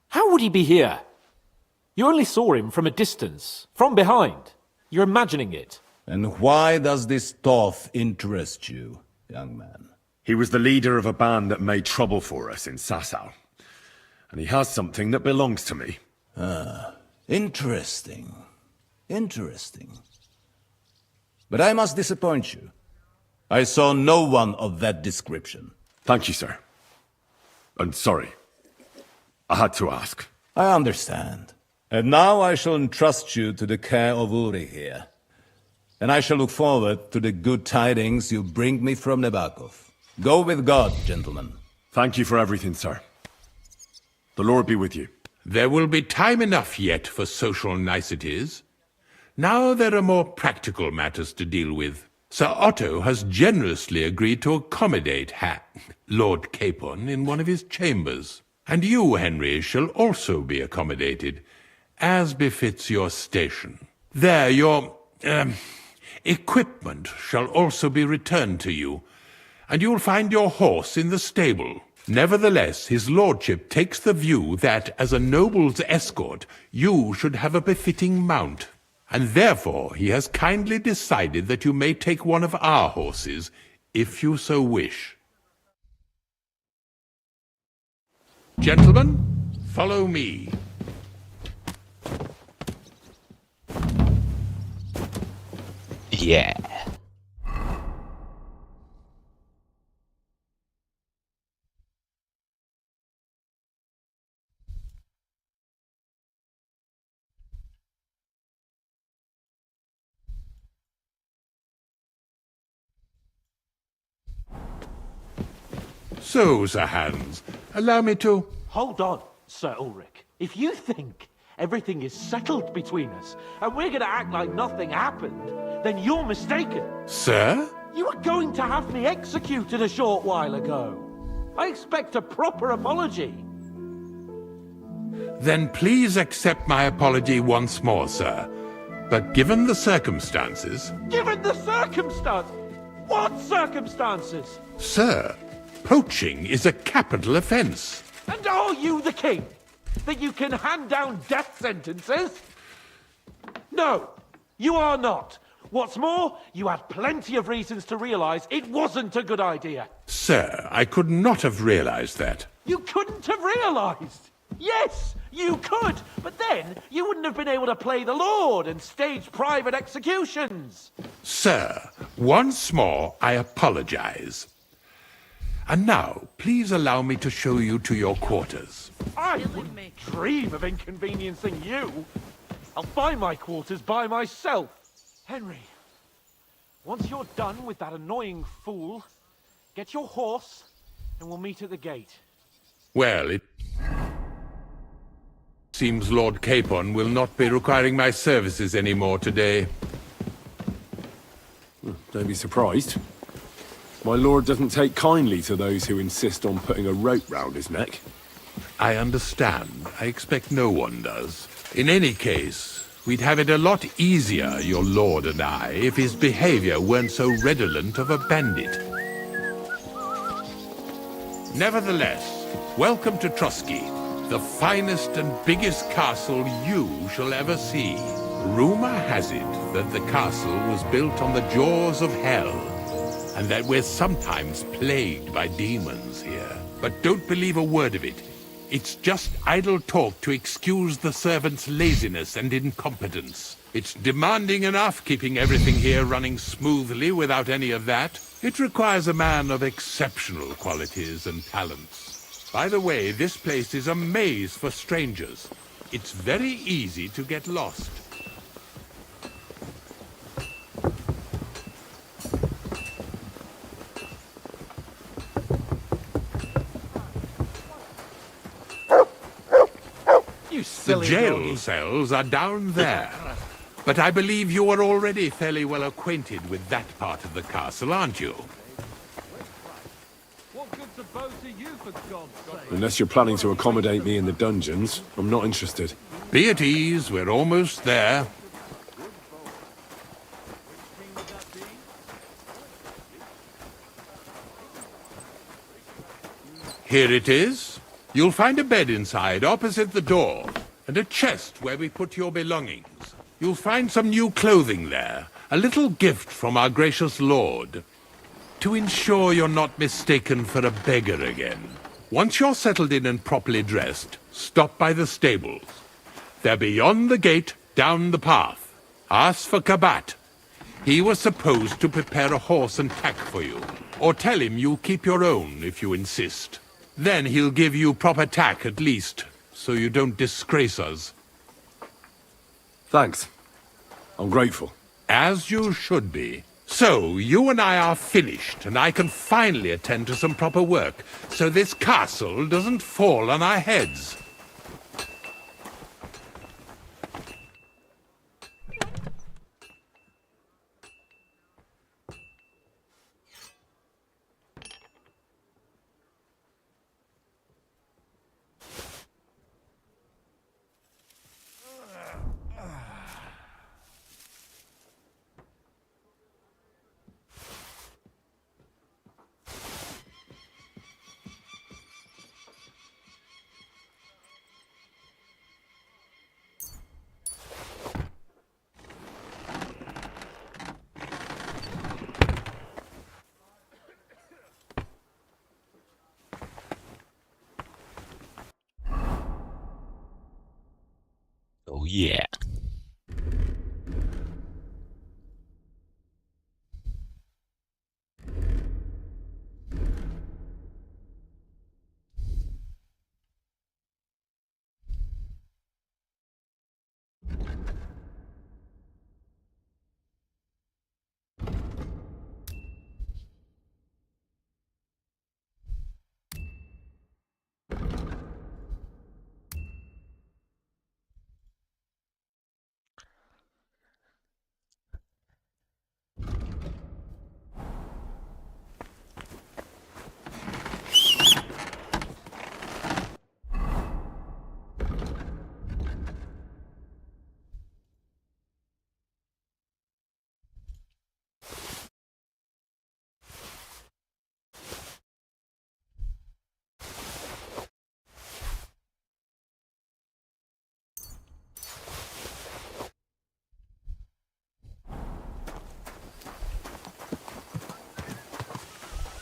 How would he be here? You only saw him from a distance, from behind. You're imagining it. And why does this Toth interest you, young man? He was the leader of a band that made trouble for us in Sasau. And he has something that belongs to me. Ah, interesting. Interesting. But I must disappoint you. I saw no one of that description. Thank you, sir. And sorry. I had to ask. I understand. And now I shall entrust you to the care of Ulrich here. And I shall look forward to the good tidings you bring me from Nebakov. Go with God, gentlemen. Thank you for everything, sir. The Lord be with you. There will be time enough yet for social niceties. Now there are more practical matters to deal with. Sir Otto has generously agreed to accommodate Lord Capon in one of his chambers. And you, Henry, shall also be accommodated, as befits your station. There, your equipment shall also be returned to you, and you'll find your horse in the stable. Nevertheless, his lordship takes the view that, as a noble's escort, you should have a befitting mount, and therefore he has kindly decided that you may take one of our horses, if you so wish. Gentlemen, follow me. Yeah. So, Sir Hans, allow me to... Hold on, Sir Ulrich. If you think everything is settled between us, and we're going to act like nothing happened, then you're mistaken. Sir? You were going to have me executed a short while ago. I expect a proper apology. Then please accept my apology once more, sir. But given the circumstances... Given the circumstance? What circumstances? Sir, poaching is a capital offence. And are you the king? That you can hand down death sentences? No, you are not. What's more, you had plenty of reasons to realize it wasn't a good idea. Sir, I could not have realized that. You couldn't have realized? Yes, you could, but then you wouldn't have been able to play the Lord and stage private executions. Sir, once more I apologize. And now, please allow me to show you to your quarters. I wouldn't dream of inconveniencing you. I'll find my quarters by myself. Henry, once you're done with that annoying fool, get your horse and we'll meet at the gate. Well, it seems Lord Capon will not be requiring my services anymore today. Don't be surprised. My lord doesn't take kindly to those who insist on putting a rope round his neck. I understand. I expect no one does. In any case, we'd have it a lot easier, your lord and I, if his behavior weren't so redolent of a bandit. Nevertheless, welcome to Trusky, the finest and biggest castle you shall ever see. Rumor has it that the castle was built on the jaws of hell, and that we're sometimes plagued by demons here. But don't believe a word of it. It's just idle talk to excuse the servants' laziness and incompetence. It's demanding enough keeping everything here running smoothly without any of that. It requires a man of exceptional qualities and talents. By the way, this place is a maze for strangers. It's very easy to get lost. The jail cells are down there. But I believe you are already fairly well acquainted with that part of the castle, aren't you? What good's a bow to you, for God's sake? Unless you're planning to accommodate me in the dungeons, I'm not interested. Be at ease, we're almost there. Here it is. You'll find a bed inside, opposite the door, and a chest where we put your belongings. You'll find some new clothing there, a little gift from our gracious lord, to ensure you're not mistaken for a beggar again. Once you're settled in and properly dressed, stop by the stables. They're beyond the gate, down the path. Ask for Kabat. He was supposed to prepare a horse and tack for you, or tell him you'll keep your own if you insist. Then he'll give you proper tack at least, so you don't disgrace us. Thanks. I'm grateful. As you should be. So, you and I are finished, and I can finally attend to some proper work, so this castle doesn't fall on our heads. Oh yeah.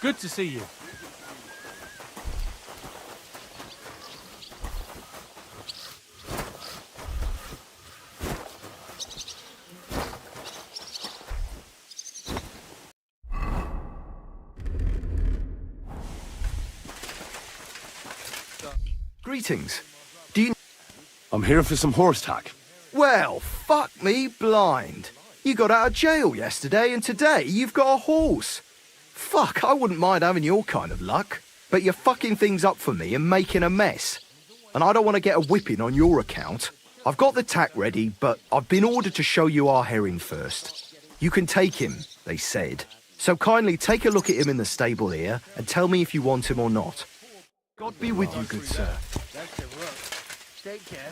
Good to see you. Greetings. Do you... I'm here for some horse tack. Well, fuck me blind. You got out of jail yesterday and today you've got a horse. Fuck, I wouldn't mind having your kind of luck. But you're fucking things up for me and making a mess. And I don't want to get a whipping on your account. I've got the tack ready, but I've been ordered to show you our herring first. You can take him, they said. So kindly take a look at him in the stable here and tell me if you want him or not. God be with you, good sir. Take care.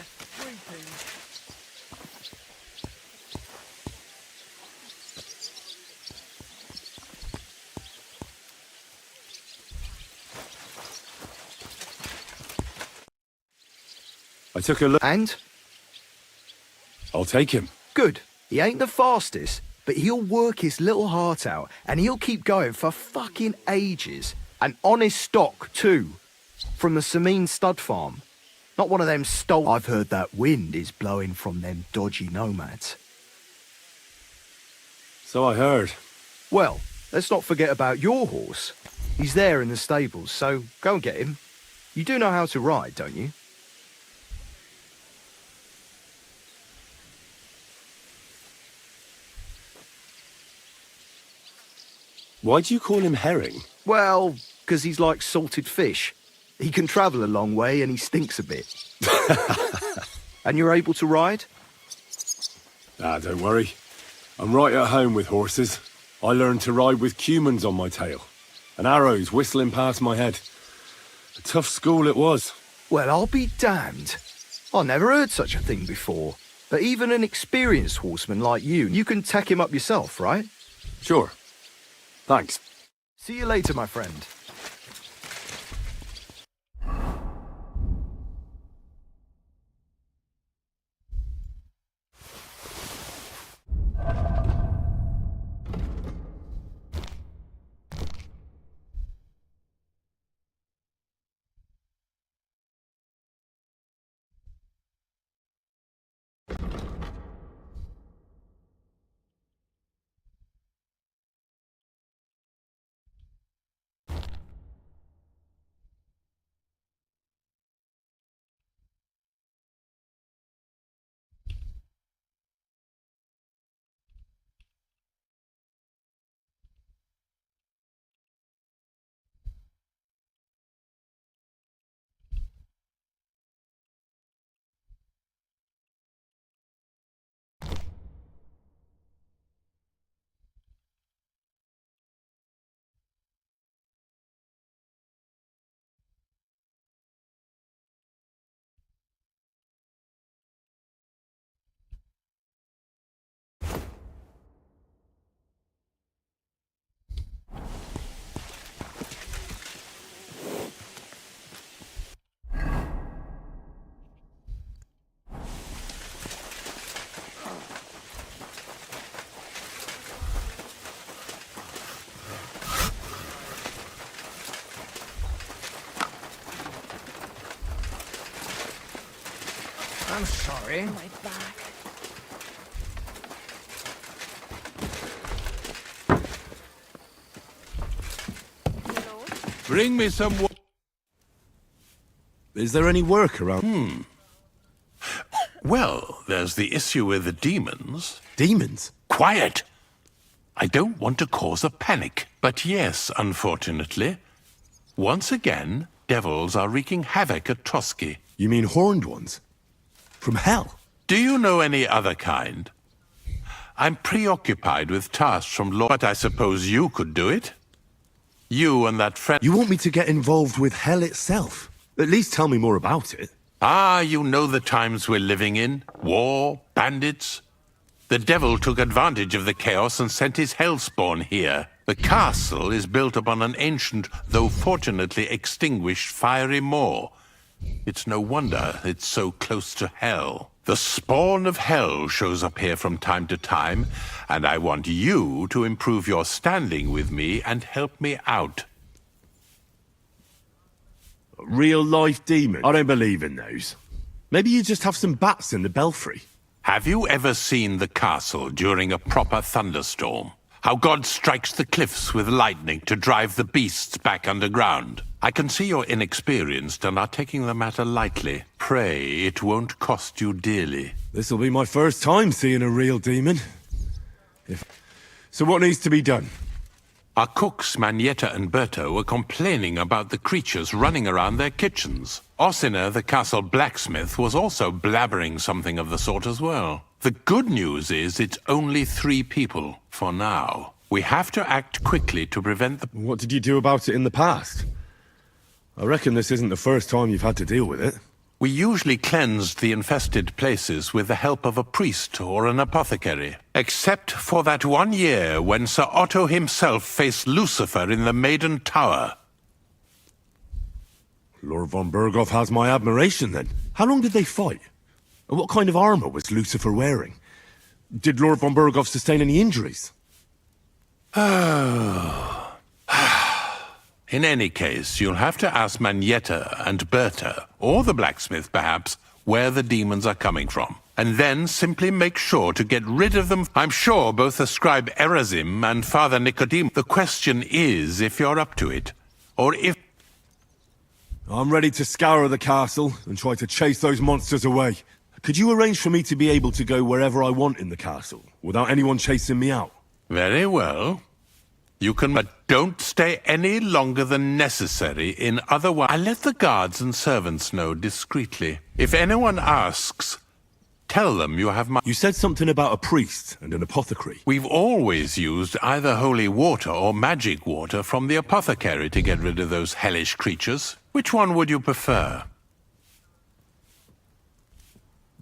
I took a look. And? I'll take him. Good. He ain't the fastest, but he'll work his little heart out, and he'll keep going for fucking ages. An honest stock, too. From the Sameen stud farm. Not one of them I've heard that wind is blowing from them dodgy nomads. So I heard. Well, let's not forget about your horse. He's there in the stables, so go and get him. You do know how to ride, don't you? Why do you call him herring? Well, because he's like salted fish. He can travel a long way and he stinks a bit. And you're able to ride? Ah, don't worry. I'm right at home with horses. I learned to ride with cumans on my tail, and arrows whistling past my head. A tough school it was. Well, I'll be damned. I never heard such a thing before. But even an experienced horseman like you can tack him up yourself, right? Sure. Thanks. See you later, my friend. I'm sorry. My back. Bring me some water. Is there any work around? Well, there's the issue with the demons. Demons? Quiet! I don't want to cause a panic, but yes, unfortunately. Once again, devils are wreaking havoc at Trotsky. You mean horned ones? From hell? Do you know any other kind? I'm preoccupied with tasks from law, but I suppose you could do it? You and that friend... You want me to get involved with hell itself? At least tell me more about it. Ah, you know the times we're living in. War, bandits. The devil took advantage of the chaos and sent his hellspawn here. The castle is built upon an ancient, though fortunately extinguished, fiery moor. It's no wonder it's so close to hell. The spawn of hell shows up here from time to time, and I want you to improve your standing with me and help me out. Real-life demon? I don't believe in those. Maybe you just have some bats in the belfry. Have you ever seen the castle during a proper thunderstorm? How God strikes the cliffs with lightning to drive the beasts back underground? I can see you're inexperienced and are taking the matter lightly. Pray it won't cost you dearly. This'll be my first time seeing a real demon. So what needs to be done? Our cooks, Manietta and Berto, were complaining about the creatures running around their kitchens. Ossina, the castle blacksmith, was also blabbering something of the sort as well. The good news is it's only 3 people, for now. We have to act quickly to prevent the... What did you do about it in the past? I reckon this isn't the first time you've had to deal with it. We usually cleansed the infested places with the help of a priest or an apothecary. Except for that one year when Sir Otto himself faced Lucifer in the Maiden Tower. Lord von Berghoff has my admiration, then. How long did they fight? And what kind of armor was Lucifer wearing? Did Lord von Berghoff sustain any injuries? In any case, you'll have to ask Manietta and Berta, or the blacksmith perhaps, where the demons are coming from. And then simply make sure to get rid of them. I'm sure both the scribe Erazim and Father Nicodemus. The question is if you're up to it, or if... I'm ready to scour the castle and try to chase those monsters away. Could you arrange for me to be able to go wherever I want in the castle, without anyone chasing me out? Very well. You can, but don't stay any longer than necessary in otherwise. I'll let the guards and servants know discreetly. If anyone asks, tell them you have my... You said something about a priest and an apothecary. We've always used either holy water or magic water from the apothecary to get rid of those hellish creatures. Which one would you prefer?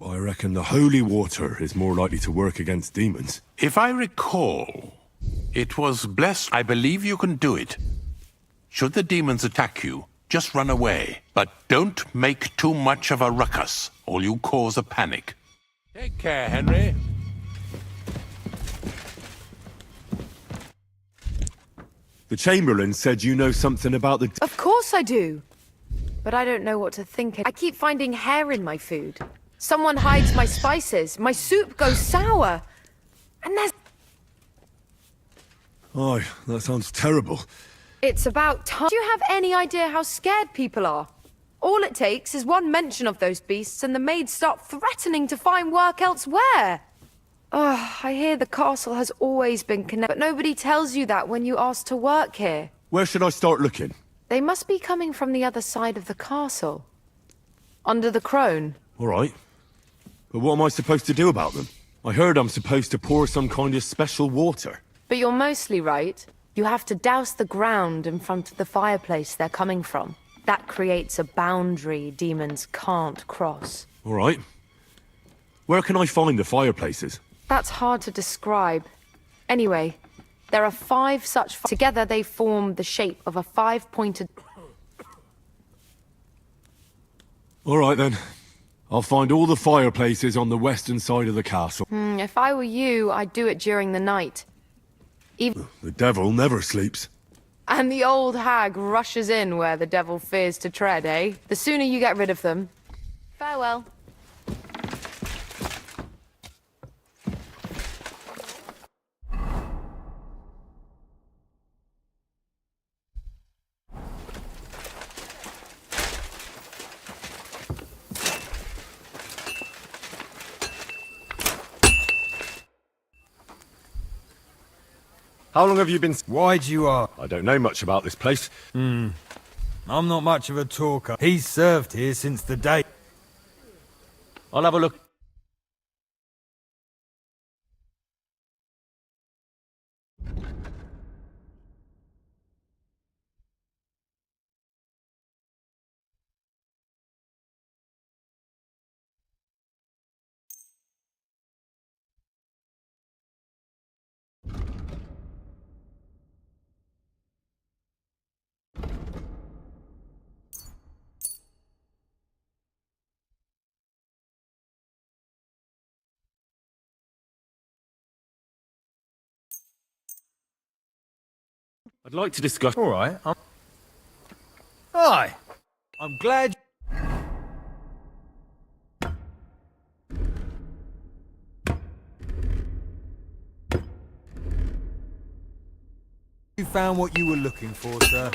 I reckon the holy water is more likely to work against demons. If I recall, it was blessed. I believe you can do it. Should the demons attack you, just run away. But don't make too much of a ruckus, or you'll cause a panic. Take care, Henry. The Chamberlain said you know something about the... Of course I do. But I don't know what to think. I keep finding hair in my food. Someone hides my spices. My soup goes sour. And there's... Oh, that sounds terrible. It's about time. Do you have any idea how scared people are? All it takes is one mention of those beasts and the maids start threatening to find work elsewhere. I hear the castle has always been connected, but nobody tells you that when you ask to work here. Where should I start looking? They must be coming from the other side of the castle. Under the crone. All right. But what am I supposed to do about them? I heard I'm supposed to pour some kind of special water. But you're mostly right. You have to douse the ground in front of the fireplace they're coming from. That creates a boundary demons can't cross. All right. Where can I find the fireplaces? That's hard to describe. Anyway, there are 5 such... Together they form the shape of a 5-pointed... All right, then. I'll find all the fireplaces on the western side of the castle. If I were you, I'd do it during the night. Even... The devil never sleeps. And the old hag rushes in where the devil fears to tread, eh? The sooner you get rid of them. Farewell. How long have you been... Why'd you ask? I don't know much about this place. I'm not much of a talker. He's served here since the day... I'll have a look. I'd like to discuss... All right. Aye. I'm glad... You found what you were looking for, sir.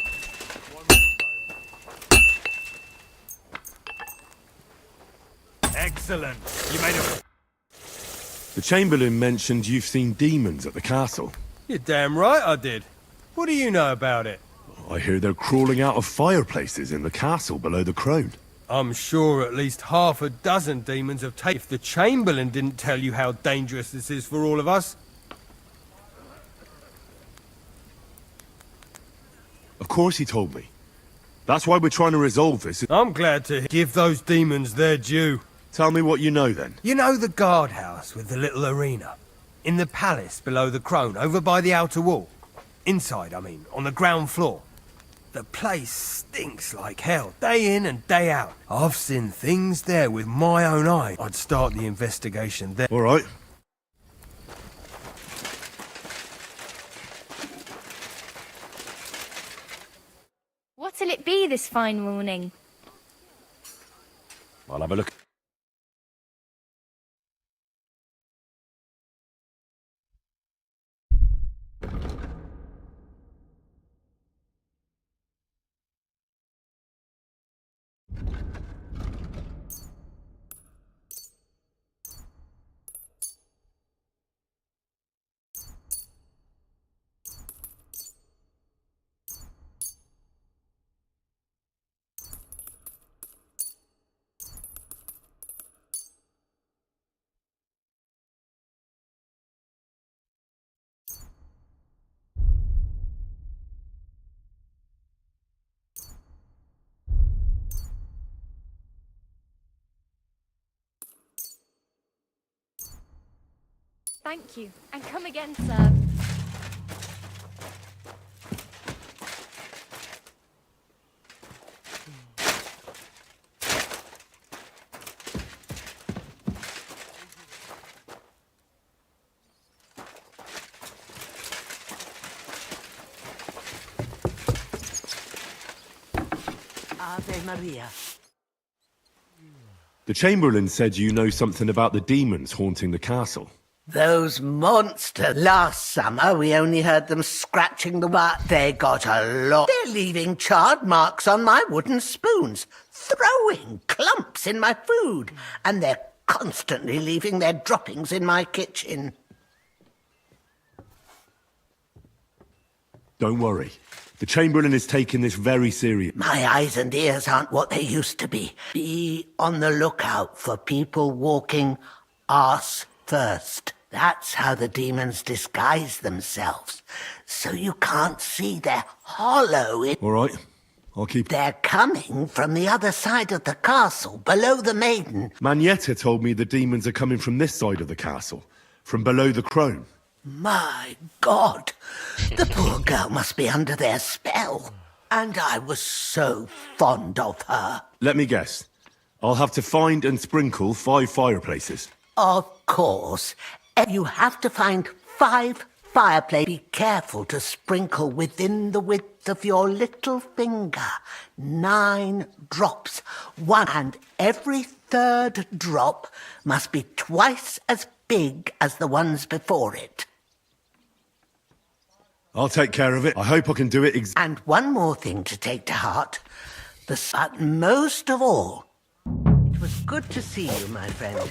Excellent. You made a... The Chamberlain mentioned you've seen demons at the castle. You're damn right I did. What do you know about it? I hear they're crawling out of fireplaces in the castle below the crown. I'm sure at least half a dozen demons have taken... If the Chamberlain didn't tell you how dangerous this is for all of us... Of course he told me. That's why we're trying to resolve this. I'm glad to give those demons their due. Tell me what you know, then. You know the guardhouse with the little arena? In the palace below the crone, over by the outer wall? Inside, I mean, on the ground floor. The place stinks like hell, day in and day out. I've seen things there with my own eye. I'd start the investigation there. All right. What'll it be this fine morning? I'll have a look. Thank you, and come again, sir. Ave Maria. The Chamberlain said you know something about the demons haunting the castle. Those monsters. Last summer, we only heard them scratching the but they got a lot. They're leaving charred marks on my wooden spoons, throwing clumps in my food, and they're constantly leaving their droppings in my kitchen. Don't worry. The Chamberlain is taking this very serious. My eyes and ears aren't what they used to be. Be on the lookout for people walking arse first. That's how the demons disguise themselves, so you can't see their hollow. All right, I'll keep... They're coming from the other side of the castle, below the maiden. Manietta told me the demons are coming from this side of the castle, from below the crone. My God, the poor girl must be under their spell. And I was so fond of her. Let me guess. I'll have to find and sprinkle 5 fireplaces. Of course. You have to find 5 fireplaces. Be careful to sprinkle within the width of your little finger. 9 drops. 1, and every 3rd drop must be twice as big as the ones before it. I'll take care of it. I hope I can do it And one more thing to take to heart. But most of all, it was good to see you, my friend.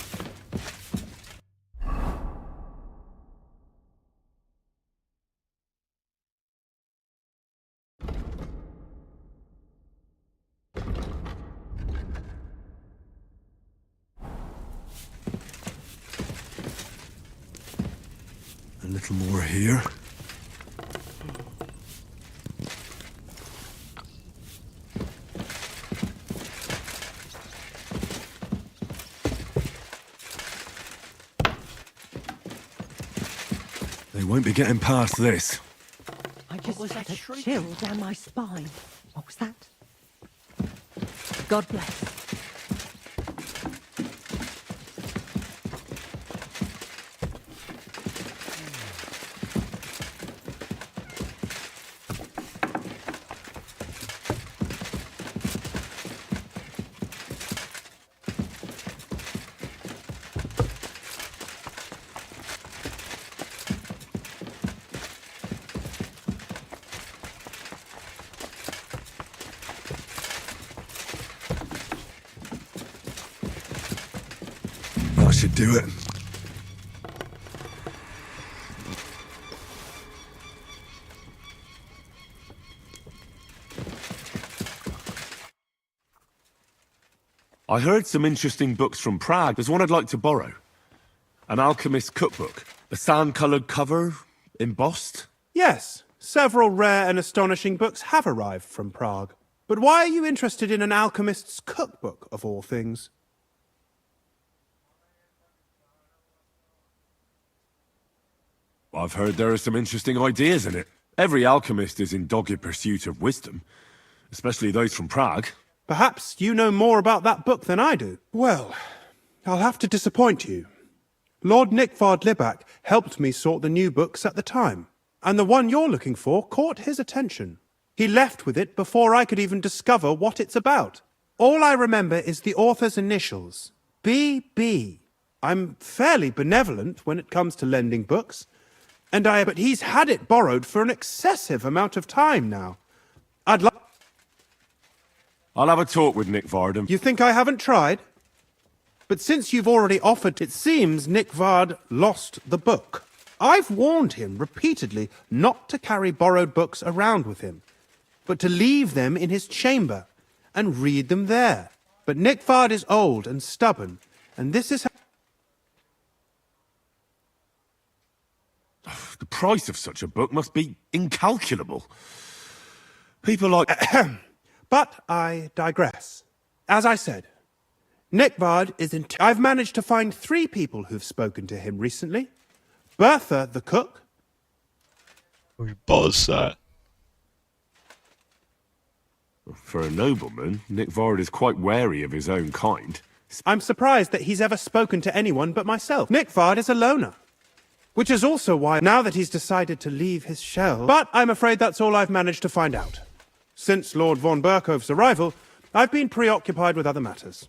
A little more here. They won't be getting past this. I just had a chill down my spine. What was that? God bless. should do it. I heard some interesting books from Prague. There's one I'd like to borrow. An alchemist's cookbook. A sand-coloured cover, embossed. Yes, several rare and astonishing books have arrived from Prague. But why are you interested in an alchemist's cookbook, of all things? I've heard there are some interesting ideas in it. Every alchemist is in dogged pursuit of wisdom, especially those from Prague. Perhaps you know more about that book than I do. Well, I'll have to disappoint you. Lord Nickvard Libak helped me sort the new books at the time, and the one you're looking for caught his attention. He left with it before I could even discover what it's about. All I remember is the author's initials, B.B. I'm fairly benevolent when it comes to lending books, but he's had it borrowed for an excessive amount of time now. I'll have a talk with Nick Vard. You think I haven't tried? But since you've already offered, it seems Nick Vard lost the book. I've warned him repeatedly not to carry borrowed books around with him, but to leave them in his chamber and read them there. But Nick Vard is old and stubborn, and this is how... The price of such a book must be incalculable. People like... But I digress. As I said, Nick Vard is in... I've managed to find 3 people who've spoken to him recently. Bertha, the cook. Who was that? For a nobleman, Nick Vard is quite wary of his own kind. I'm surprised that he's ever spoken to anyone but myself. Nick Vard is a loner. Which is also why, now that he's decided to leave his shell... But I'm afraid that's all I've managed to find out. Since Lord von Berkove's arrival, I've been preoccupied with other matters.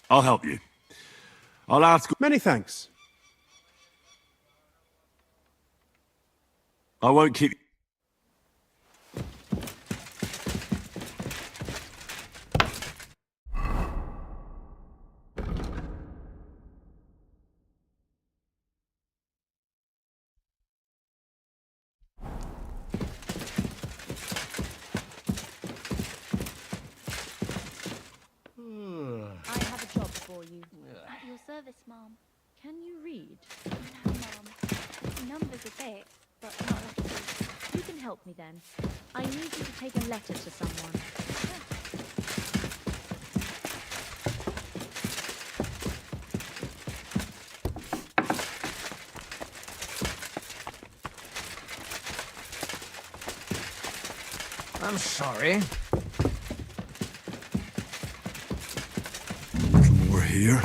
I'll help you. I'll ask... Many thanks. I won't keep... I have a job for you. At your service, Mom. Can you read? No, Mom. Numbers are big, but not letters. You can help me then. I need you to take a letter to someone. I'm sorry. More here.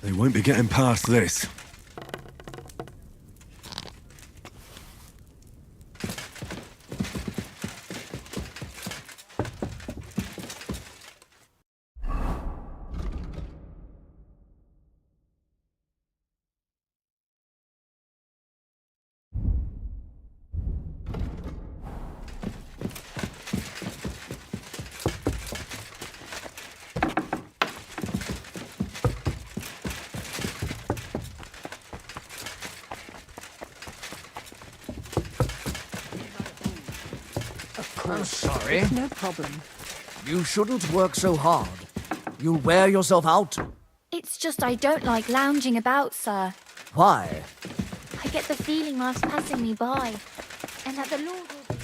They won't be getting past this. I'm sorry. No problem. You shouldn't work so hard. You'll wear yourself out. It's just I don't like lounging about, sir. Why? I get the feeling life's passing me by, and that the Lord will...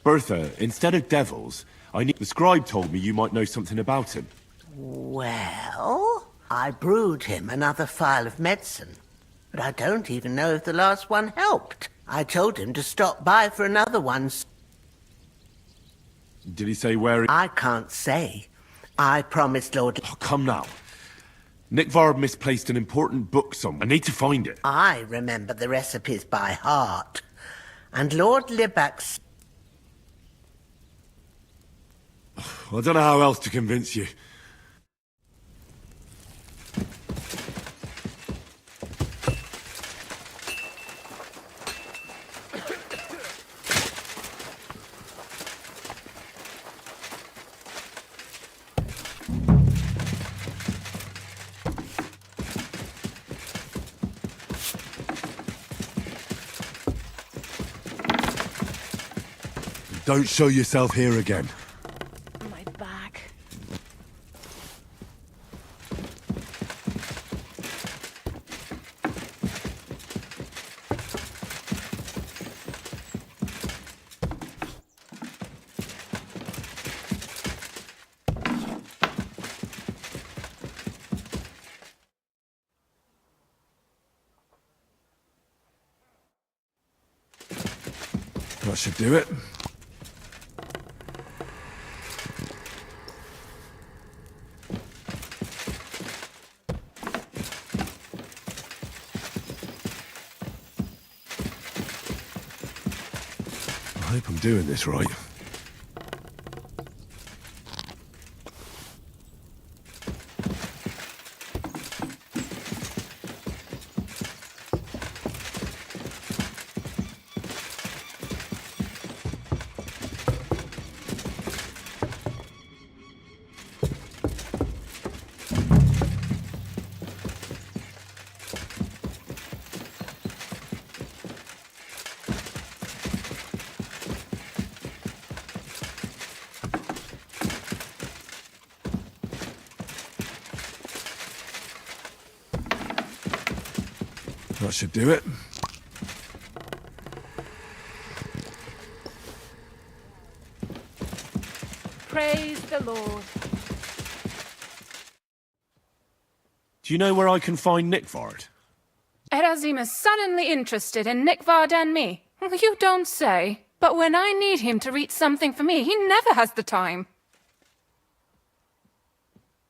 Bertha, instead of devils, the scribe told me you might know something about him. Well, I brewed him another phial of medicine, but I don't even know if the last one helped. I told him to stop by for another one. Did he say where? I can't say. I promised Lord... Oh, come now. Nickvard misplaced an important book somewhere. I need to find it. I remember the recipes by heart. And Lord Libac's... I don't know how else to convince you. Don't show yourself here again. My back. That should do it. I hope I'm doing this right. That should do it. Praise the Lord. Do you know where I can find Nickvard? Erazim is suddenly interested in Nickvard and me. You don't say. But when I need him to read something for me, he never has the time.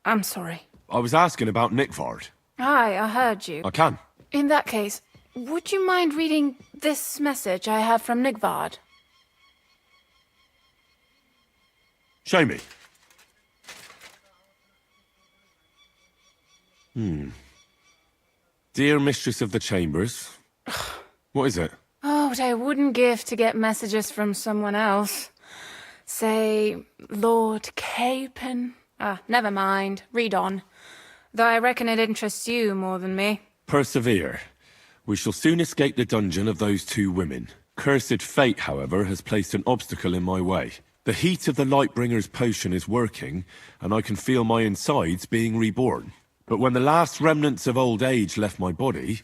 I'm sorry. I was asking about Nickvard. Aye, I heard you. I can. In that case, would you mind reading this message I have from Nickvard? Show me. Dear Mistress of the Chambers. What is it? Oh, what I wouldn't give to get messages from someone else. Say, Lord Capon. Never mind. Read on. Though I reckon it interests you more than me. Persevere. We shall soon escape the dungeon of those two women. Cursed fate, however, has placed an obstacle in my way. The heat of the Lightbringer's potion is working, and I can feel my insides being reborn. But when the last remnants of old age left my body,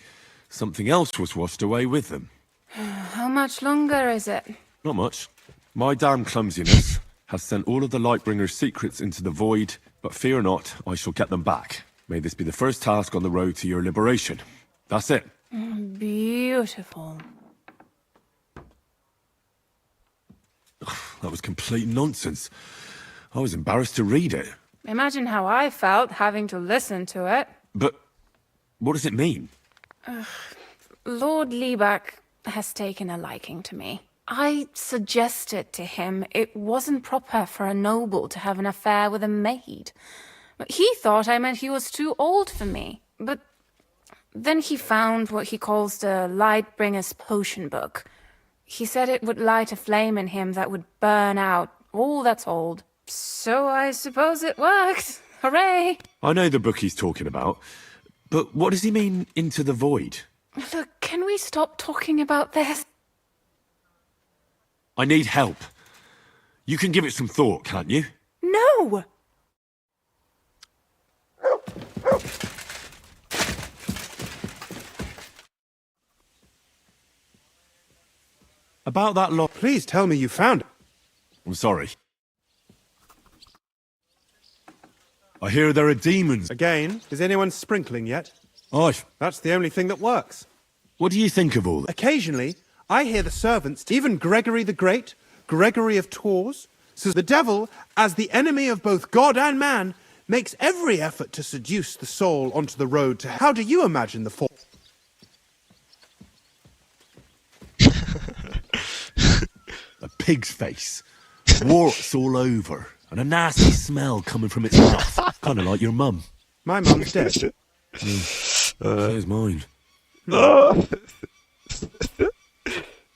something else was washed away with them. How much longer is it? Not much. My damn clumsiness has sent all of the Lightbringer's secrets into the void, but fear not, I shall get them back. May this be the first task on the road to your liberation. That's it. Beautiful. That was complete nonsense. I was embarrassed to read it. Imagine how I felt having to listen to it. But what does it mean? Lord Liebach has taken a liking to me. I suggested to him it wasn't proper for a noble to have an affair with a maid. He thought I meant he was too old for me. But then he found what he calls the Lightbringer's potion book. He said it would light a flame in him that would burn out all that's old. So I suppose it worked. Hooray! I know the book he's talking about, but what does he mean, into the void? Look, can we stop talking about this? I need help. You can give it some thought, can't you? No! About that law. Please tell me you found it. I'm sorry. I hear there are demons. Again, is anyone sprinkling yet? Aye. That's the only thing that works. What do you think of all that? Occasionally, I hear the servants, even Gregory the Great, Gregory of Tours, says the devil, as the enemy of both God and man, makes every effort to seduce the soul onto the road to... How do you imagine the fall? A pig's face. Warts all over. And a nasty smell coming from its mouth. Kind of like your mum. My mum's dead. So's mine.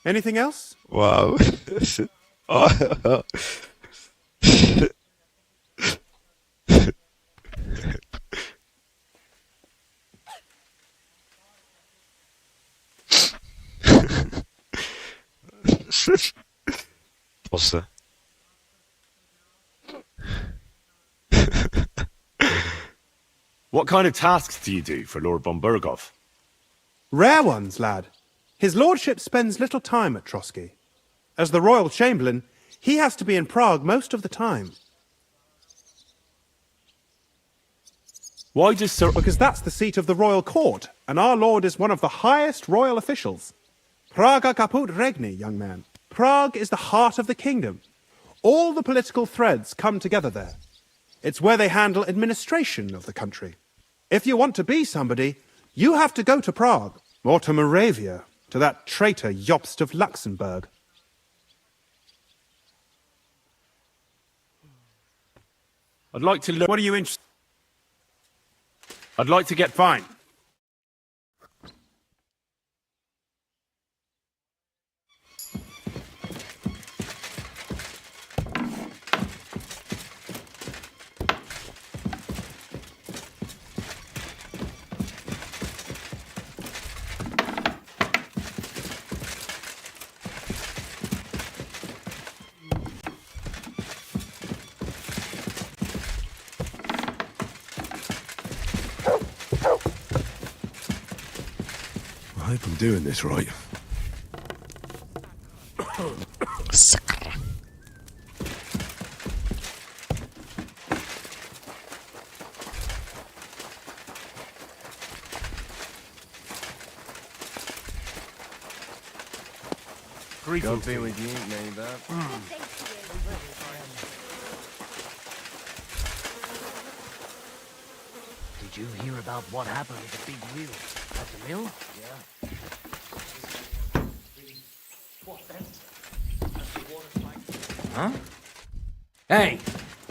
Anything else? Wow. What's that? What kind of tasks do you do for Lord von Burgov? Rare ones, lad. His lordship spends little time at Trotsky. As the royal chamberlain, he has to be in Prague most of the time. Why does Sir... Because that's the seat of the royal court, and our lord is one of the highest royal officials. Praga caput regni, young man. Prague is the heart of the kingdom. All the political threads come together there. It's where they handle administration of the country. If you want to be somebody, you have to go to Prague, or to Moravia, to that traitor Jobst of Luxembourg. I'd like to learn... What are you interested? I'd like to get... Fine. I hope I'm doing this right. Grief will be with you, neighbour. Did you hear about what happened at the big wheel at the mill? Yeah. Huh? Hey,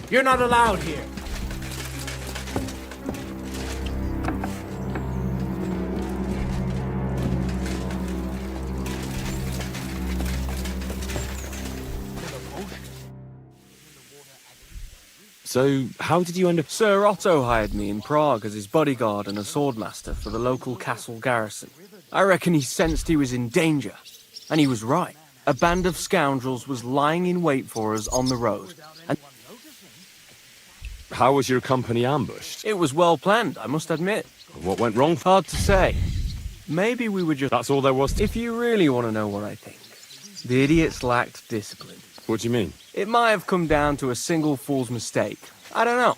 you're not allowed here. So, how did you end up... Sir Otto hired me in Prague as his bodyguard and a swordmaster for the local castle garrison. I reckon he sensed he was in danger. And he was right. A band of scoundrels was lying in wait for us on the road. And how was your company ambushed? it was well planned, I must admit. What went wrong? Hard to say. Maybe we were just... That's all there was to... If you really want to know what I think, the idiots lacked discipline. What do you mean? It might have come down to a single fool's mistake. I don't know.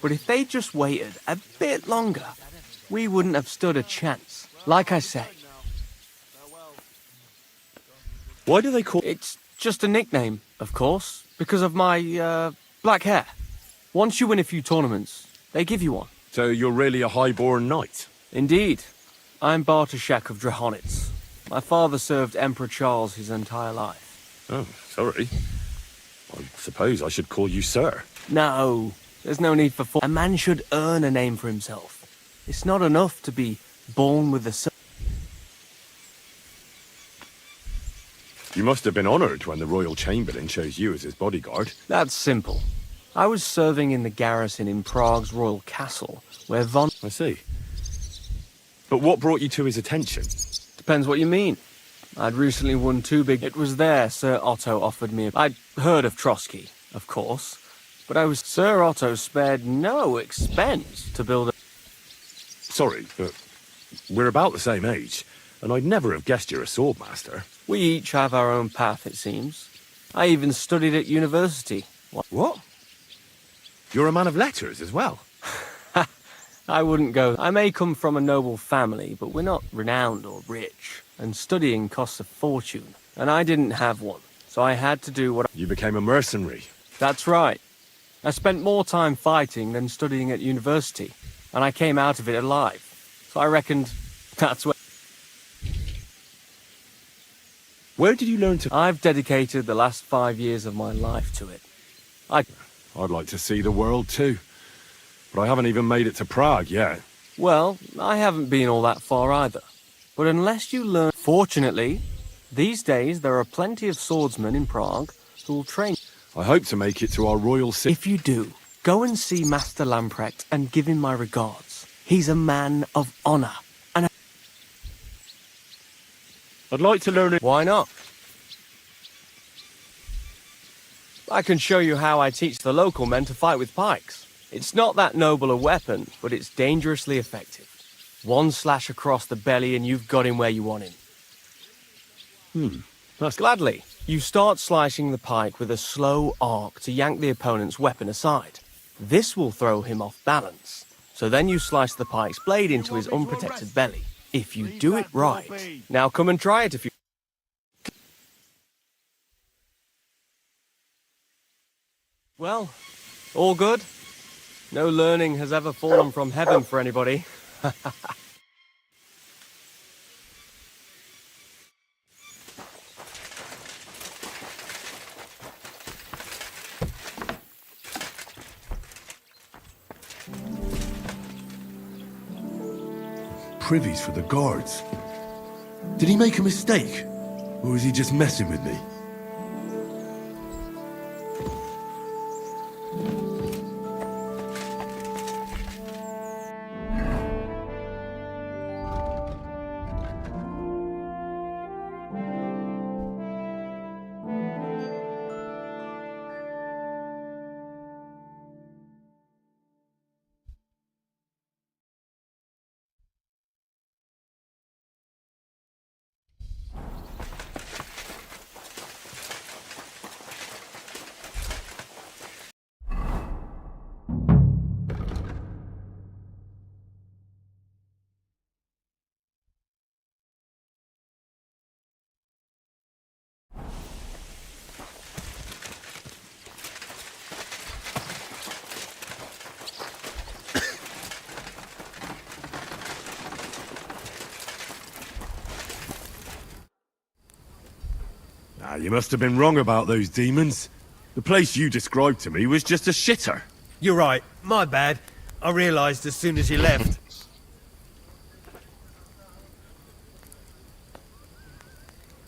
But if they just waited a bit longer, we wouldn't have stood a chance. Like I say. Why do they call... It's just a nickname, of course, because of my, black hair. Once you win a few tournaments, they give you one. So you're really a high-born knight? Indeed. I'm Bartoszek of Drahonitz. My father served Emperor Charles his entire life. Oh, sorry. I suppose I should call you sir. No, there's no need for... A man should earn a name for himself. It's not enough to be born with a... You must have been honoured when the Royal Chamberlain chose you as his bodyguard. That's simple. I was serving in the garrison in Prague's royal castle, where von... I see. But what brought you to his attention? Depends what you mean. I'd recently won 2 big... It was there Sir Otto offered me... I'd heard of Trotsky, of course. But I was... Sir Otto spared no expense to build a... Sorry, but we're about the same age. And I'd never have guessed you're a swordmaster. We each have our own path, it seems. I even studied at university. What? You're a man of letters as well? I wouldn't go. I may come from a noble family, but we're not renowned or rich. And studying costs a fortune. And I didn't have one, so I had to do what You became a mercenary. That's right. I spent more time fighting than studying at university, and I came out of it alive. So I reckoned that's where... Where did you learn to... I've dedicated the last 5 years of my life to it. I'd like to see the world too. But I haven't even made it to Prague yet. Well, I haven't been all that far either. But unless you learn... Fortunately, these days there are plenty of swordsmen in Prague who'll train... I hope to make it to our royal city. If you do, go and see Master Lamprecht and give him my regards. He's a man of honor. And I'd like to learn it. Why not? I can show you how I teach the local men to fight with pikes. It's not that noble a weapon, but it's dangerously effective. One slash across the belly and you've got him where you want him. That's... Gladly. You start slicing the pike with a slow arc to yank the opponent's weapon aside. This will throw him off balance. So then you slice the pike's blade into his unprotected belly. If you do it right. Now come and try it if you... Well, all good? No learning has ever fallen from heaven for anybody. Privies for the guards. Did he make a mistake? Or is he just messing with me? You must have been wrong about those demons. The place you described to me was just a shitter. You're right. My bad. I realised as soon as you left.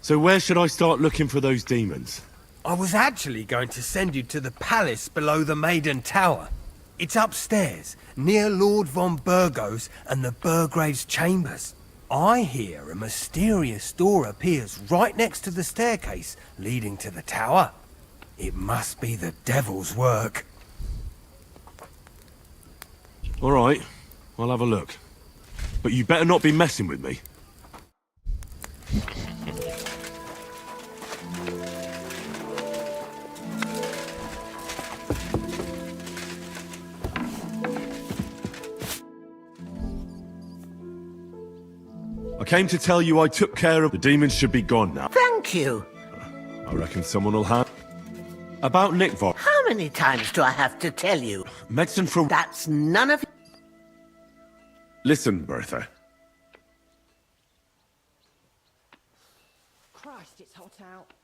So where should I start looking for those demons? I was actually going to send you to the palace below the Maiden Tower. It's upstairs, near Lord von Burgos and the Burgrave's chambers. I hear a mysterious door appears right next to the staircase leading to the tower. It must be the devil's work. All right, I'll have a look. But you better not be messing with me. I came to tell you I took care of... The demons should be gone now. Thank you. I reckon someone will have... About Nickvar. How many times do I have to tell you? Medicine for... That's none of... Listen, Bertha. Christ, it's hot out.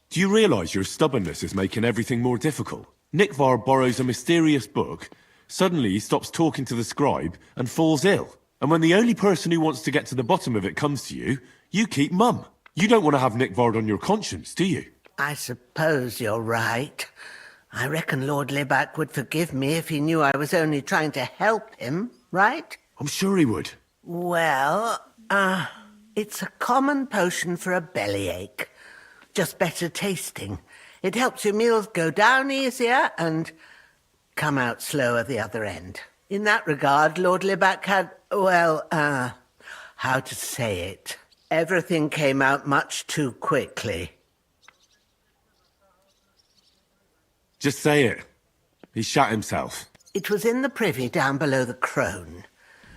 Do you realise your stubbornness is making everything more difficult? Nickvar borrows a mysterious book, suddenly he stops talking to the scribe, and falls ill. And when the only person who wants to get to the bottom of it comes to you, you keep mum. You don't want to have Nickvar on your conscience, do you? I suppose you're right. I reckon Lord Libac would forgive me if he knew I was only trying to help him, right? I'm sure he would. Well, it's a common potion for a bellyache. Just better tasting. It helps your meals go down easier and come out slower the other end. In that regard, Lord Libac had, well, how to say it? Everything came out much too quickly. Just say it. He shot himself. It was in the privy down below the Crone.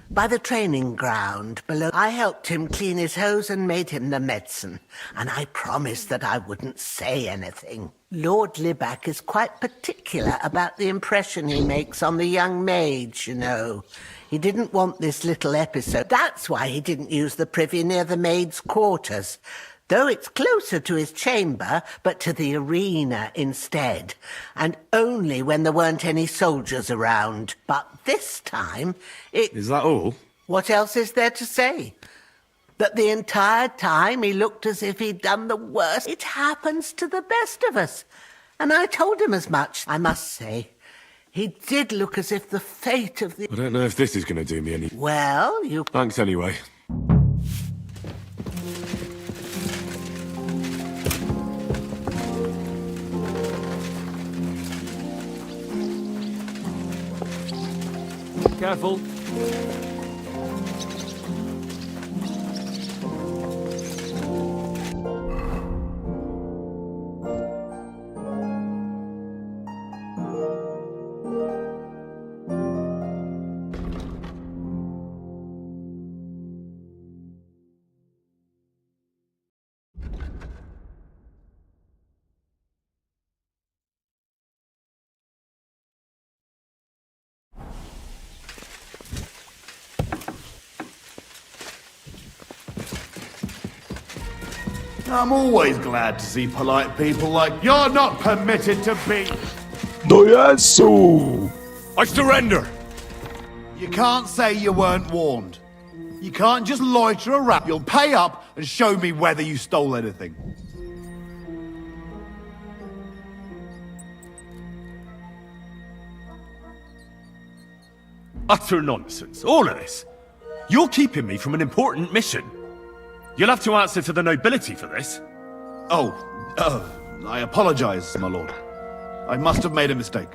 By the training ground below. I helped him clean his hose and made him the medicine. And I promised that I wouldn't say anything. Lord Libac is quite particular about the impression he makes on the young maids, you know. He didn't want this little episode. That's why he didn't use the privy near the maids' quarters. Though it's closer to his chamber, but to the arena instead. And only when there weren't any soldiers around. But this time, Is that all? What else is there to say? That the entire time he looked as if he'd done the worst. It happens to the best of us. And I told him as much, I must say. He did look as if the fate of the... I don't know if this is going to do me any... Well, you... Thanks anyway. Careful. I'm always glad to see polite people like you're not permitted to be. No Yesu! I surrender! You can't say you weren't warned. You can't just loiter around. You'll pay up and show me whether you stole anything. Utter nonsense, all of this. You're keeping me from an important mission. You'll have to answer to the nobility for this. I apologize, my lord. I must have made a mistake.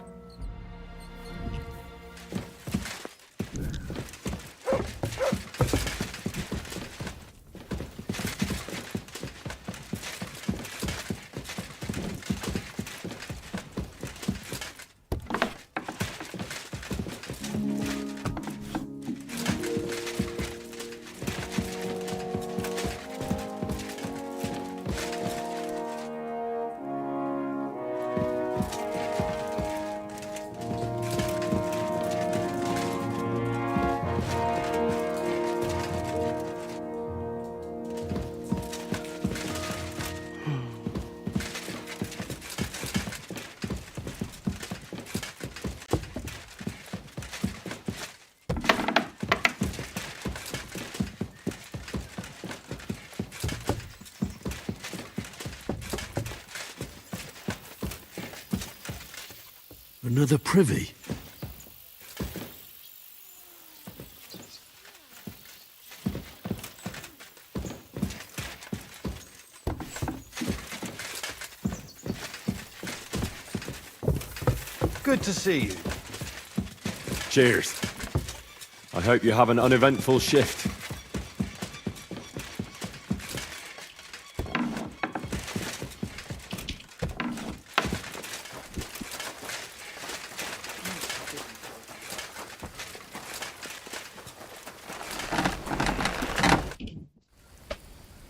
Another privy? Good to see you. Cheers. I hope you have an uneventful shift.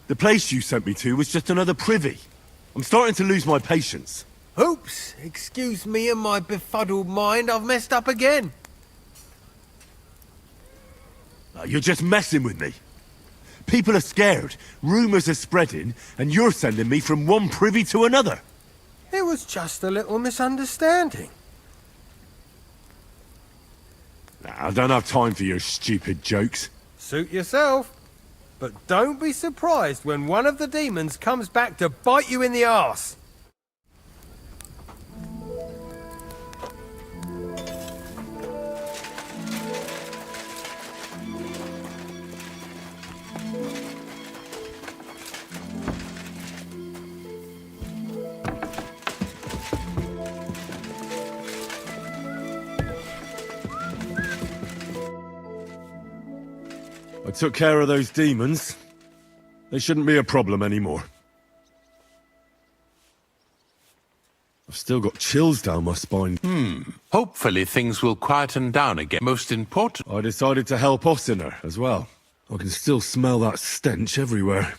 The place you sent me to was just another privy. I'm starting to lose my patience. Oops, excuse me and my befuddled mind, I've messed up again. You're just messing with me. People are scared, rumours are spreading, and you're sending me from one privy to another. It was just a little misunderstanding. I don't have time for your stupid jokes. Suit yourself. But don't be surprised when one of the demons comes back to bite you in the arse. I took care of those demons. They shouldn't be a problem anymore. I've still got chills down my spine. Hopefully things will quieten down again. Most important... I decided to help Ossiner as well. I can still smell that stench everywhere.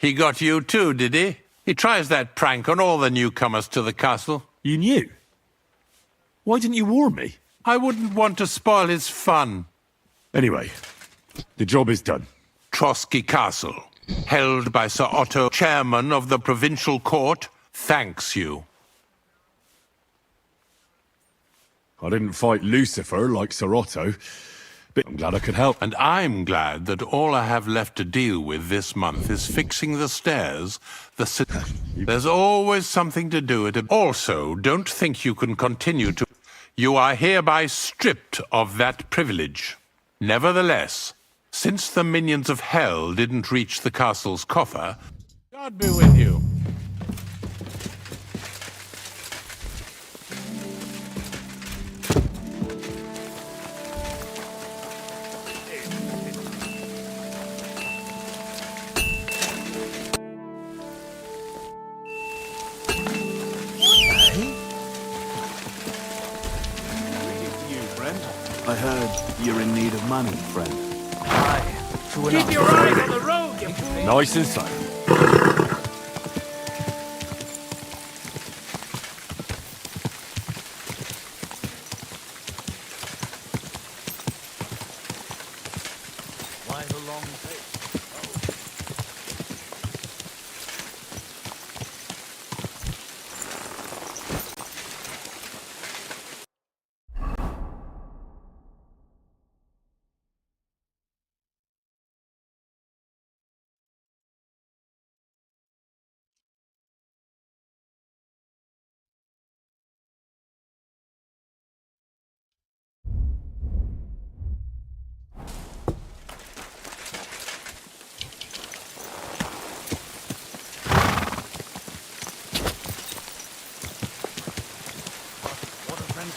He got you too, did he? He tries that prank on all the newcomers to the castle. You knew? Why didn't you warn me? I wouldn't want to spoil his fun. Anyway, the job is done. Trotsky Castle, held by Sir Otto, chairman of the provincial court, thanks you. I didn't fight Lucifer like Sir Otto, but I'm glad I could help. And I'm glad that all I have left to deal with this month is fixing the stairs. There's always something to do. Also, don't think you can continue to... You are hereby stripped of that privilege. Nevertheless, since the minions of hell didn't reach the castle's coffer, God be with you. I heard you're in need of money, friend. Keep your eyes on the road, you fool! Nice and slow. Why the long face?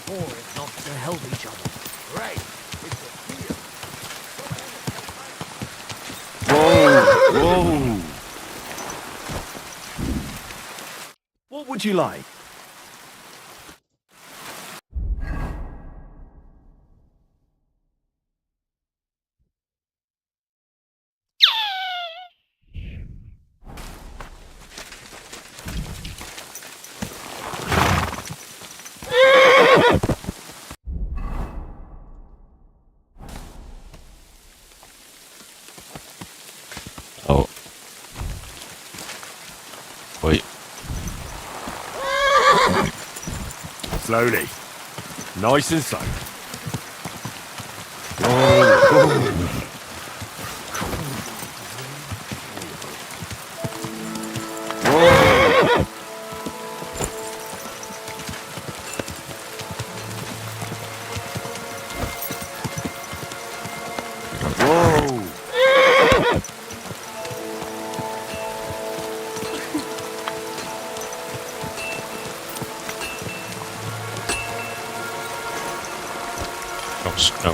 For if not to help each other. Right. It's a Whoa! What would you like? Oh. Wait. Slowly. Nice and slow. Whoa. No.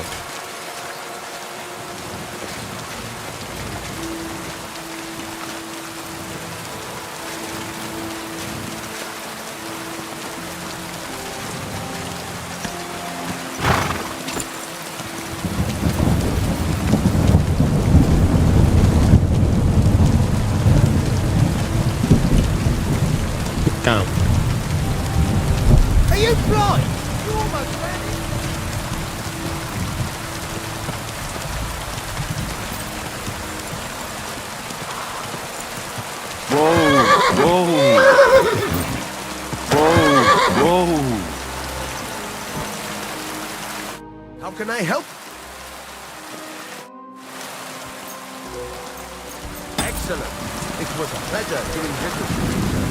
Down. Are you blind? You almost ran it. How can I help? Excellent. It was a pleasure doing business with you, sir.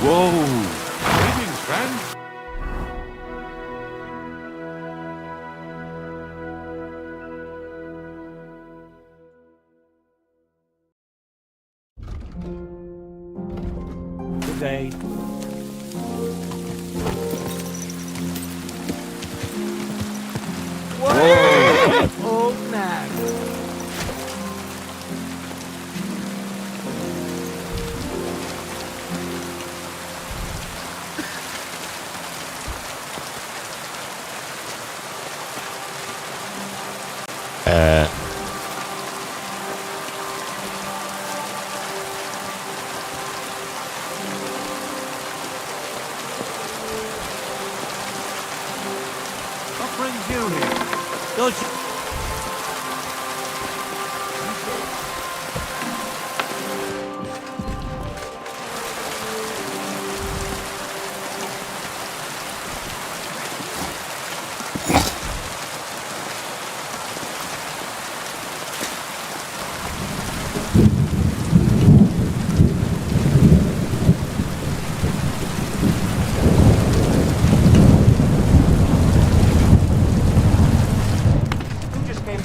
Greetings, friend. maid. Whoa! Oh, nag. What brings you here? Don't you...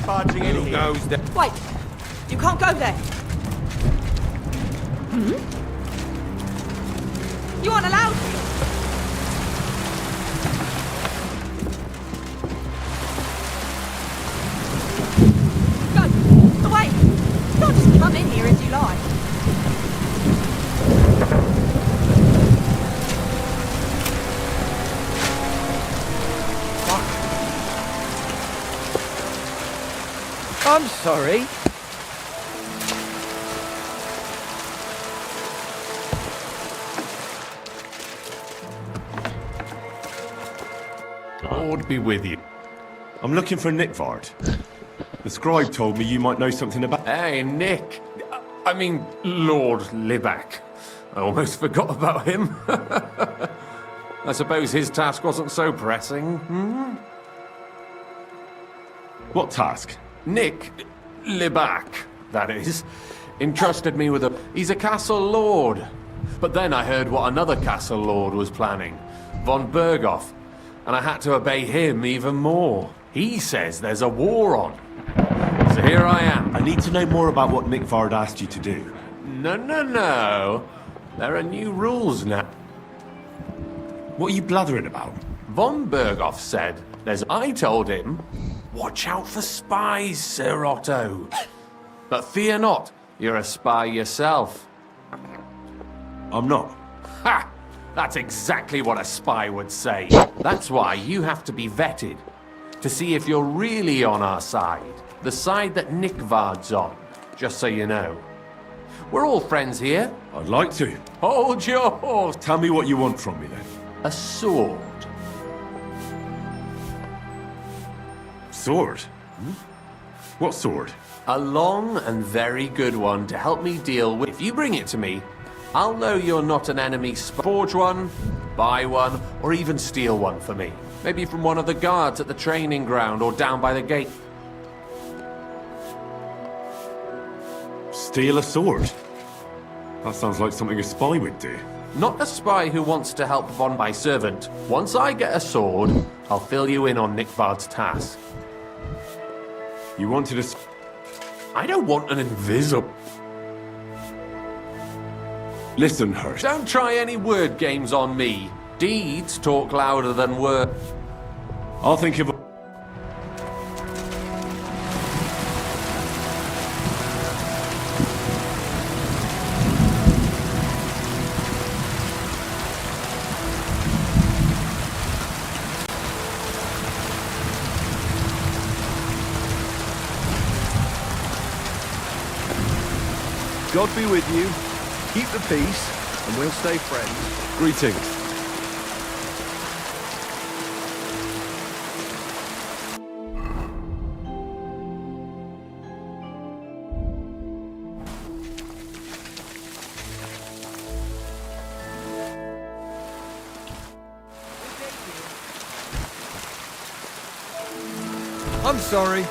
Barging in Who here. goes there? Wait! You can't go there! You aren't allowed! Go! Away! You can't just come in here as you like. I'm sorry. Lord be with you. I'm looking for Nickvard. The scribe told me you might know something about... Hey, Nick. I mean, Lord Libak. I almost forgot about him. I suppose his task wasn't so pressing. What task? Nick Libak, that is, entrusted me with a... He's a castle lord. But then I heard what another castle lord was planning, von Berghoff, and I had to obey him even more. He says there's a war on. So here I am. I need to know more about what Nickvard asked you to do. No. There are new rules now. What are you blathering about? Von Berghoff said there's... I told him, watch out for spies, Sir Otto. But fear not, you're a spy yourself. I'm not. Ha! That's exactly what a spy would say. That's why you have to be vetted, to see if you're really on our side. The side that Nickvard's on, just so you know. We're all friends here. I'd like to. Hold your horse. Tell me what you want from me, then. A sword. Sword? What sword? A long and very good one to help me deal with. If you bring it to me, I'll know you're not an enemy. Forge one, buy one, or even steal one for me. Maybe from one of the guards at the training ground or down by the gate. Steal a sword? That sounds like something a spy would do. Not a spy who wants to help von my servant. Once I get a sword, I'll fill you in on Nickvard's task. You wanted a... I don't want an invisible... Listen, Hurst. Don't try any word games on me. Deeds talk louder than words. I'll think of... God be with you. Keep the peace, and we'll stay friends. Greetings. I'm sorry.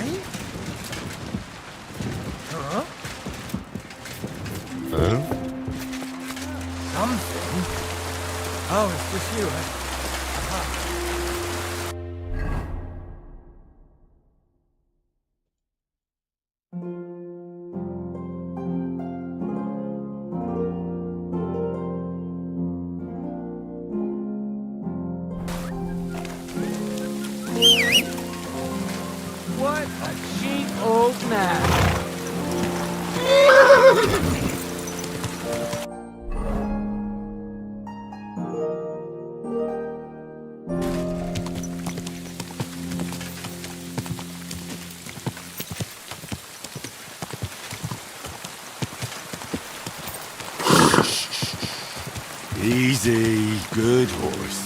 Eh? Huh? Something? Oh, it's just you, eh? What a cheap old man. Easy, good horse.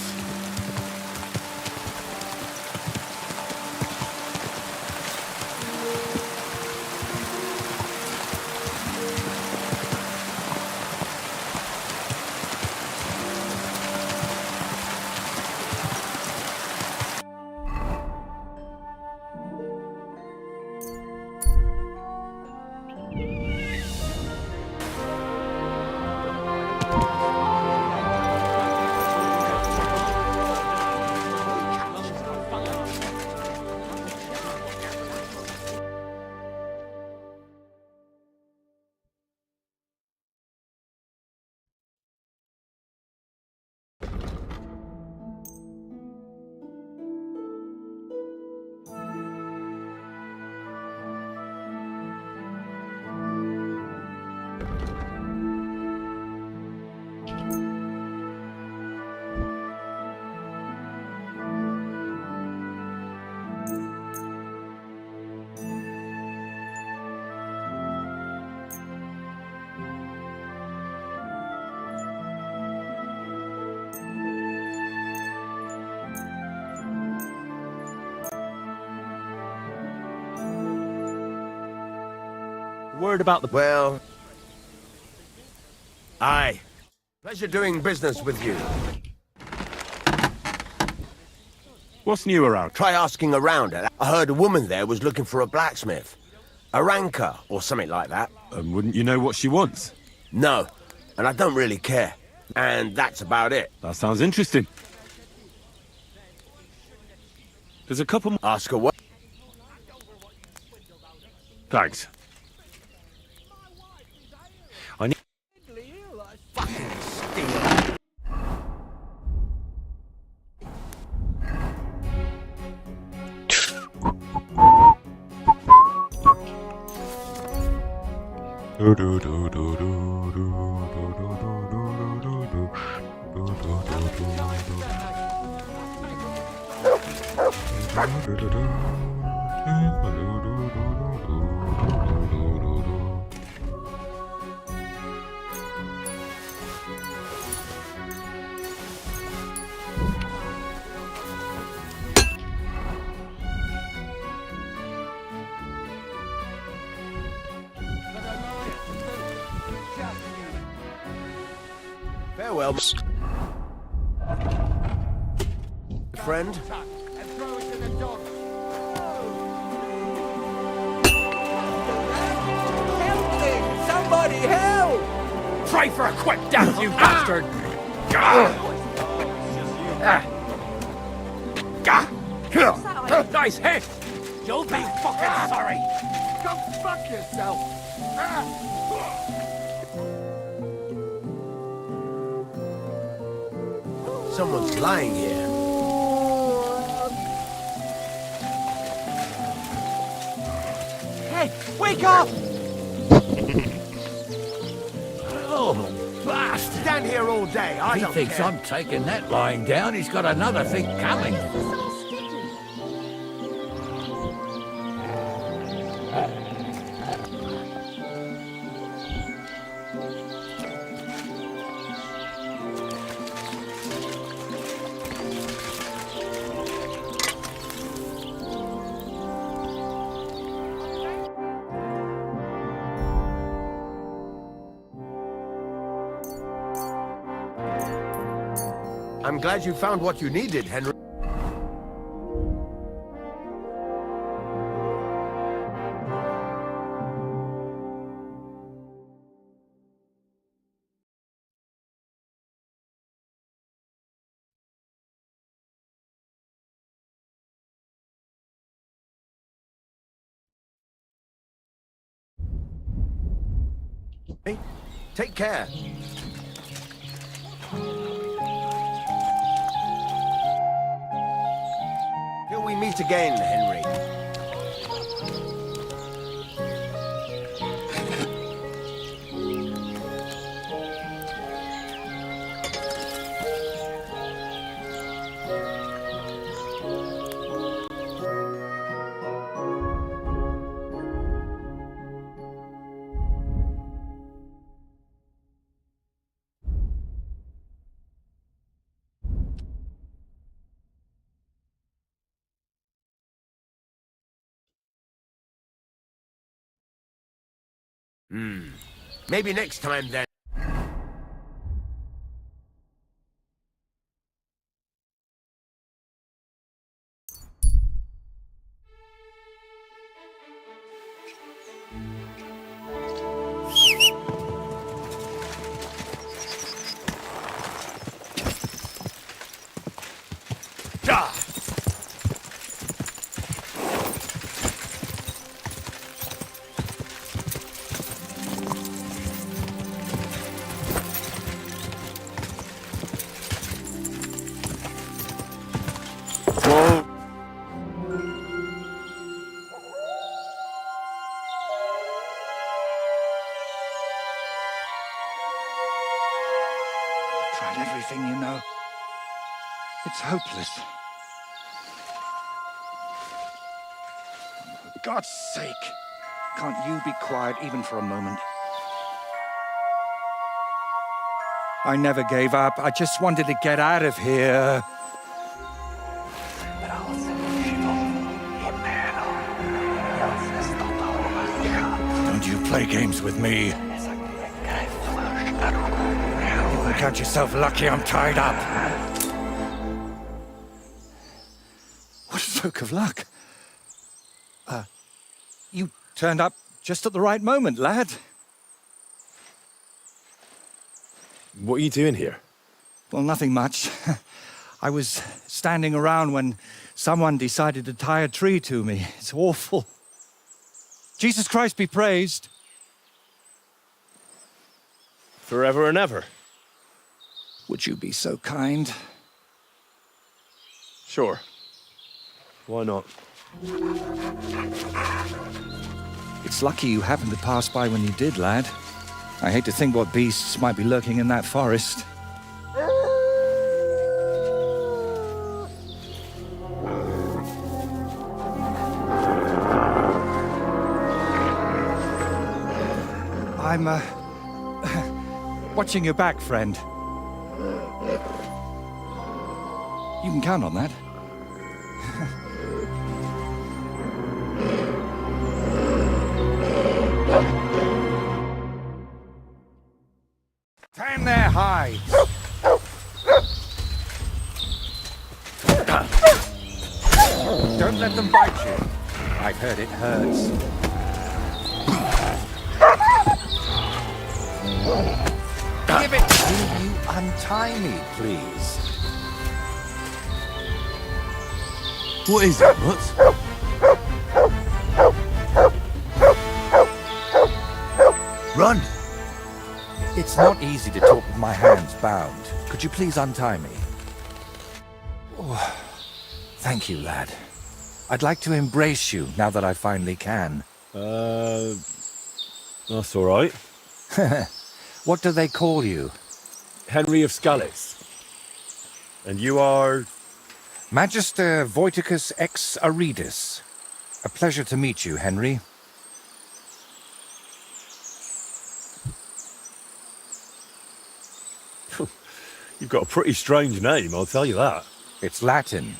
Word about the... Well... Aye. Pleasure doing business with you. What's new around? Try asking around. I heard a woman there was looking for a blacksmith. A ranker, or something like that. And wouldn't you know what she wants? No, and I don't really care. And that's about it. That sounds interesting. There's a couple more... Ask her what? Thanks. I need... Fucking steal. Farewell, friend. Somebody help! Try for a quick death, you bastard! Nice hit! You'll be fucking sorry! Go fuck yourself! Someone's lying here. Hey, wake up! Oh, blast! Stand here all day. I don't thinks care. I'm taking that lying down. He's got another thing coming. I'm glad you found what you needed, Henry. Hey, take care. Till we meet again, Henry. Maybe next time then. Tried everything, you know. It's hopeless. For God's sake, can't you be quiet even for a moment? I never gave up. I just wanted to get out of here. Don't you play games with me. Count yourself lucky I'm tied up. What a stroke of luck. You turned up just at the right moment, lad. What are you doing here? Well, nothing much. I was standing around when someone decided to tie a tree to me. It's awful. Jesus Christ be praised. Forever and ever. Would you be so kind? Sure. Why not? It's lucky you happened to pass by when you did, lad. I hate to think what beasts might be lurking in that forest. I'm, watching your back, friend. You can count on that. Stand there high. Don't let them bite you. I've heard it hurts. Give it to you. Untie me, please. What is it, Nuts? Run! It's not easy to talk with my hands bound. Could you please untie me? Oh, thank you, lad. I'd like to embrace you now that I finally can. That's all right. What do they call you? Henry of Scallis. And you are? Magister Voiticus ex Aridus. A pleasure to meet you, Henry. You've got a pretty strange name, I'll tell you that. It's Latin,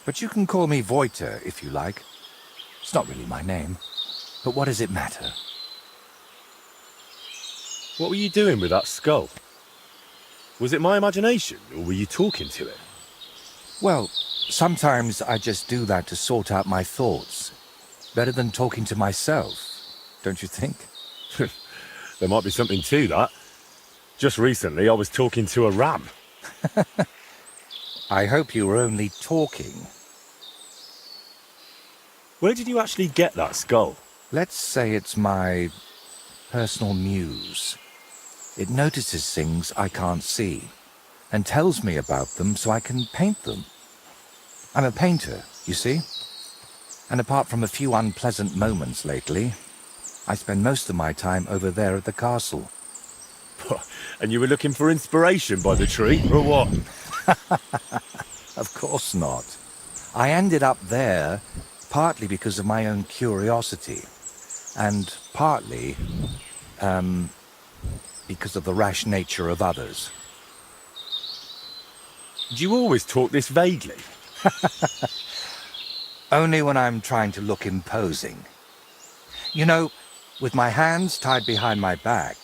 but you can call me Voiter if you like. It's not really my name, but what does it matter? What were you doing with that skull? Was it my imagination, or were you talking to it? Well, sometimes I just do that to sort out my thoughts. Better than talking to myself, don't you think? There might be something to that. Just recently, I was talking to a ram. I hope you were only talking. Where did you actually get that skull? Let's say it's my personal muse. It notices things I can't see, and tells me about them so I can paint them. I'm a painter, you see? And apart from a few unpleasant moments lately, I spend most of my time over there at the castle. And you were looking for inspiration by the tree, or what? Of course not. I ended up there partly because of my own curiosity, and partly, because of the rash nature of others. Do you always talk this vaguely? Only when I'm trying to look imposing. You know, with my hands tied behind my back,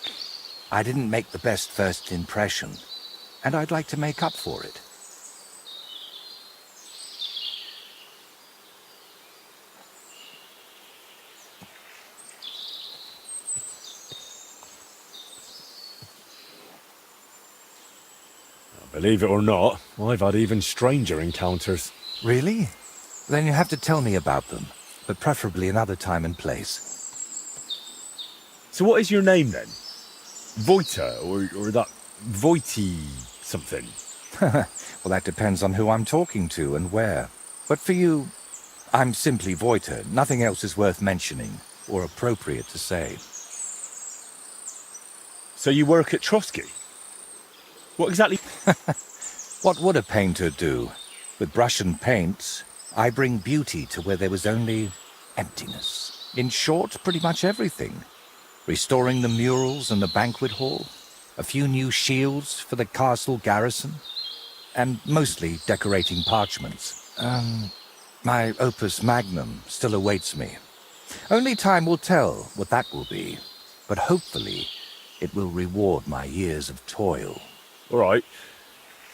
I didn't make the best first impression, and I'd like to make up for it. Believe it or not, I've had even stranger encounters. Really? Then you have to tell me about them, but preferably another time and place. So what is your name then? Voita, or that Voiti something? Well, that depends on who I'm talking to and where. But for you, I'm simply Voita. Nothing else is worth mentioning, or appropriate to say. So you work at Trotsky? What exactly? What would a painter do? With brush and paint, I bring beauty to where there was only emptiness. In short, pretty much everything. Restoring the murals and the banquet hall, a few new shields for the castle garrison, and mostly decorating parchments. My opus magnum still awaits me. Only time will tell what that will be, but hopefully it will reward my years of toil. All right.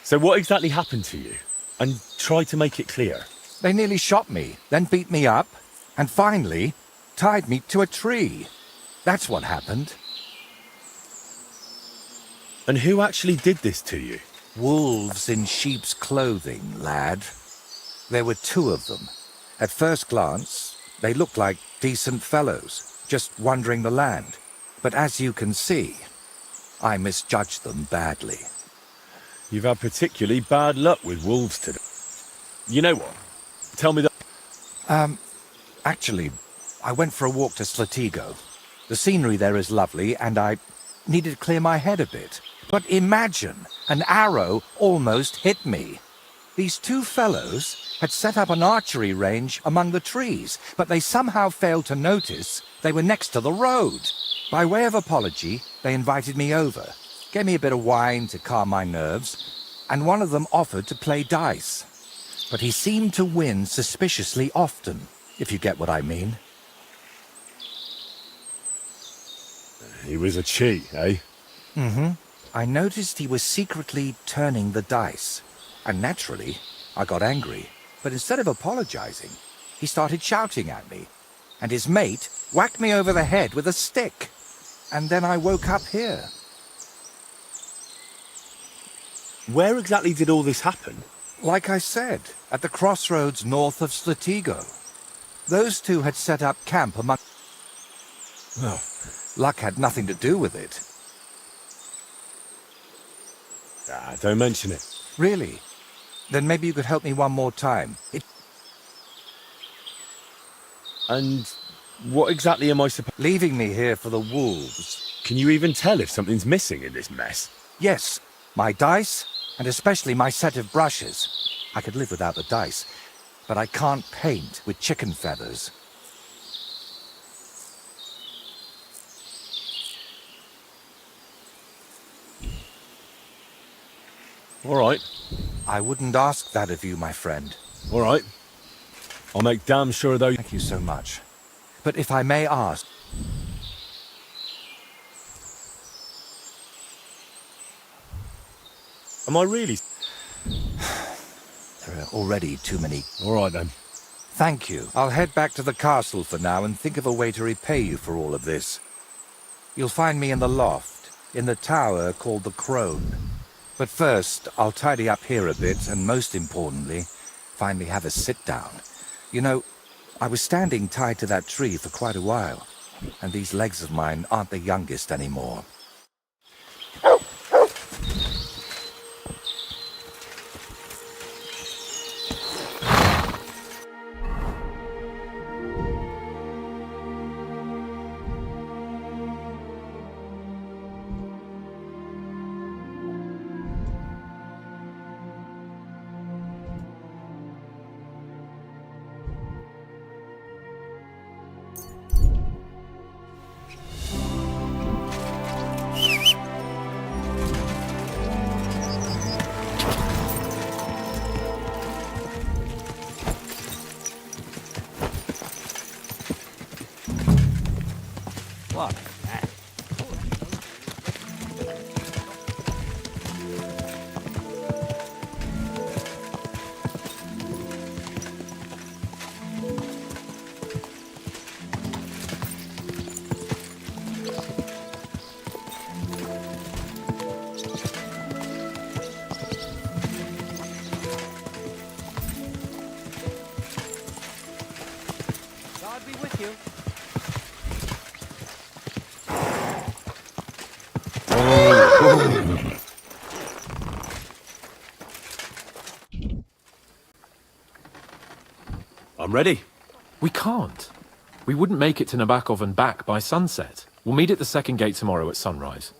So what exactly happened to you? And try to make it clear. They nearly shot me, then beat me up, and finally tied me to a tree. That's what happened. And who actually did this to you? Wolves in sheep's clothing, lad. There were 2 of them. At first glance, they looked like decent fellows, just wandering the land. But as you can see, I misjudged them badly. You've had particularly bad luck with wolves today. You know what? Tell me that... Actually, I went for a walk to Slatigo. The scenery there is lovely, and I needed to clear my head a bit. But imagine, an arrow almost hit me. These 2 fellows had set up an archery range among the trees, but they somehow failed to notice they were next to the road. By way of apology, they invited me over, gave me a bit of wine to calm my nerves, and one of them offered to play dice. But he seemed to win suspiciously often, if you get what I mean. He was a cheat, eh? Mm-hmm. I noticed he was secretly turning the dice, and naturally, I got angry. But instead of apologizing, he started shouting at me, and his mate whacked me over the head with a stick. And then I woke up here. Where exactly did all this happen? Like I said, at the crossroads north of Slatigo. Those 2 had set up camp among... Oh, luck had nothing to do with it. Don't mention it. Really? Then maybe you could help me one more time. And what exactly am I supposed... Leaving me here for the wolves. Can you even tell if something's missing in this mess? Yes, my dice, and especially my set of brushes. I could live without the dice, but I can't paint with chicken feathers. All right. I wouldn't ask that of you, my friend. All right. I'll make damn sure, though... Thank you so much. But if I may ask... Am I really... There are already too many... All right, then. Thank you. I'll head back to the castle for now and think of a way to repay you for all of this. You'll find me in the loft, in the tower called the Crone. But first, I'll tidy up here a bit, and most importantly, finally have a sit-down. You know, I was standing tied to that tree for quite a while. And these legs of mine aren't the youngest anymore. What? God be with you. I'm ready. We can't. We wouldn't make it to Nabokov and back by sunset. We'll meet at the second gate tomorrow at sunrise.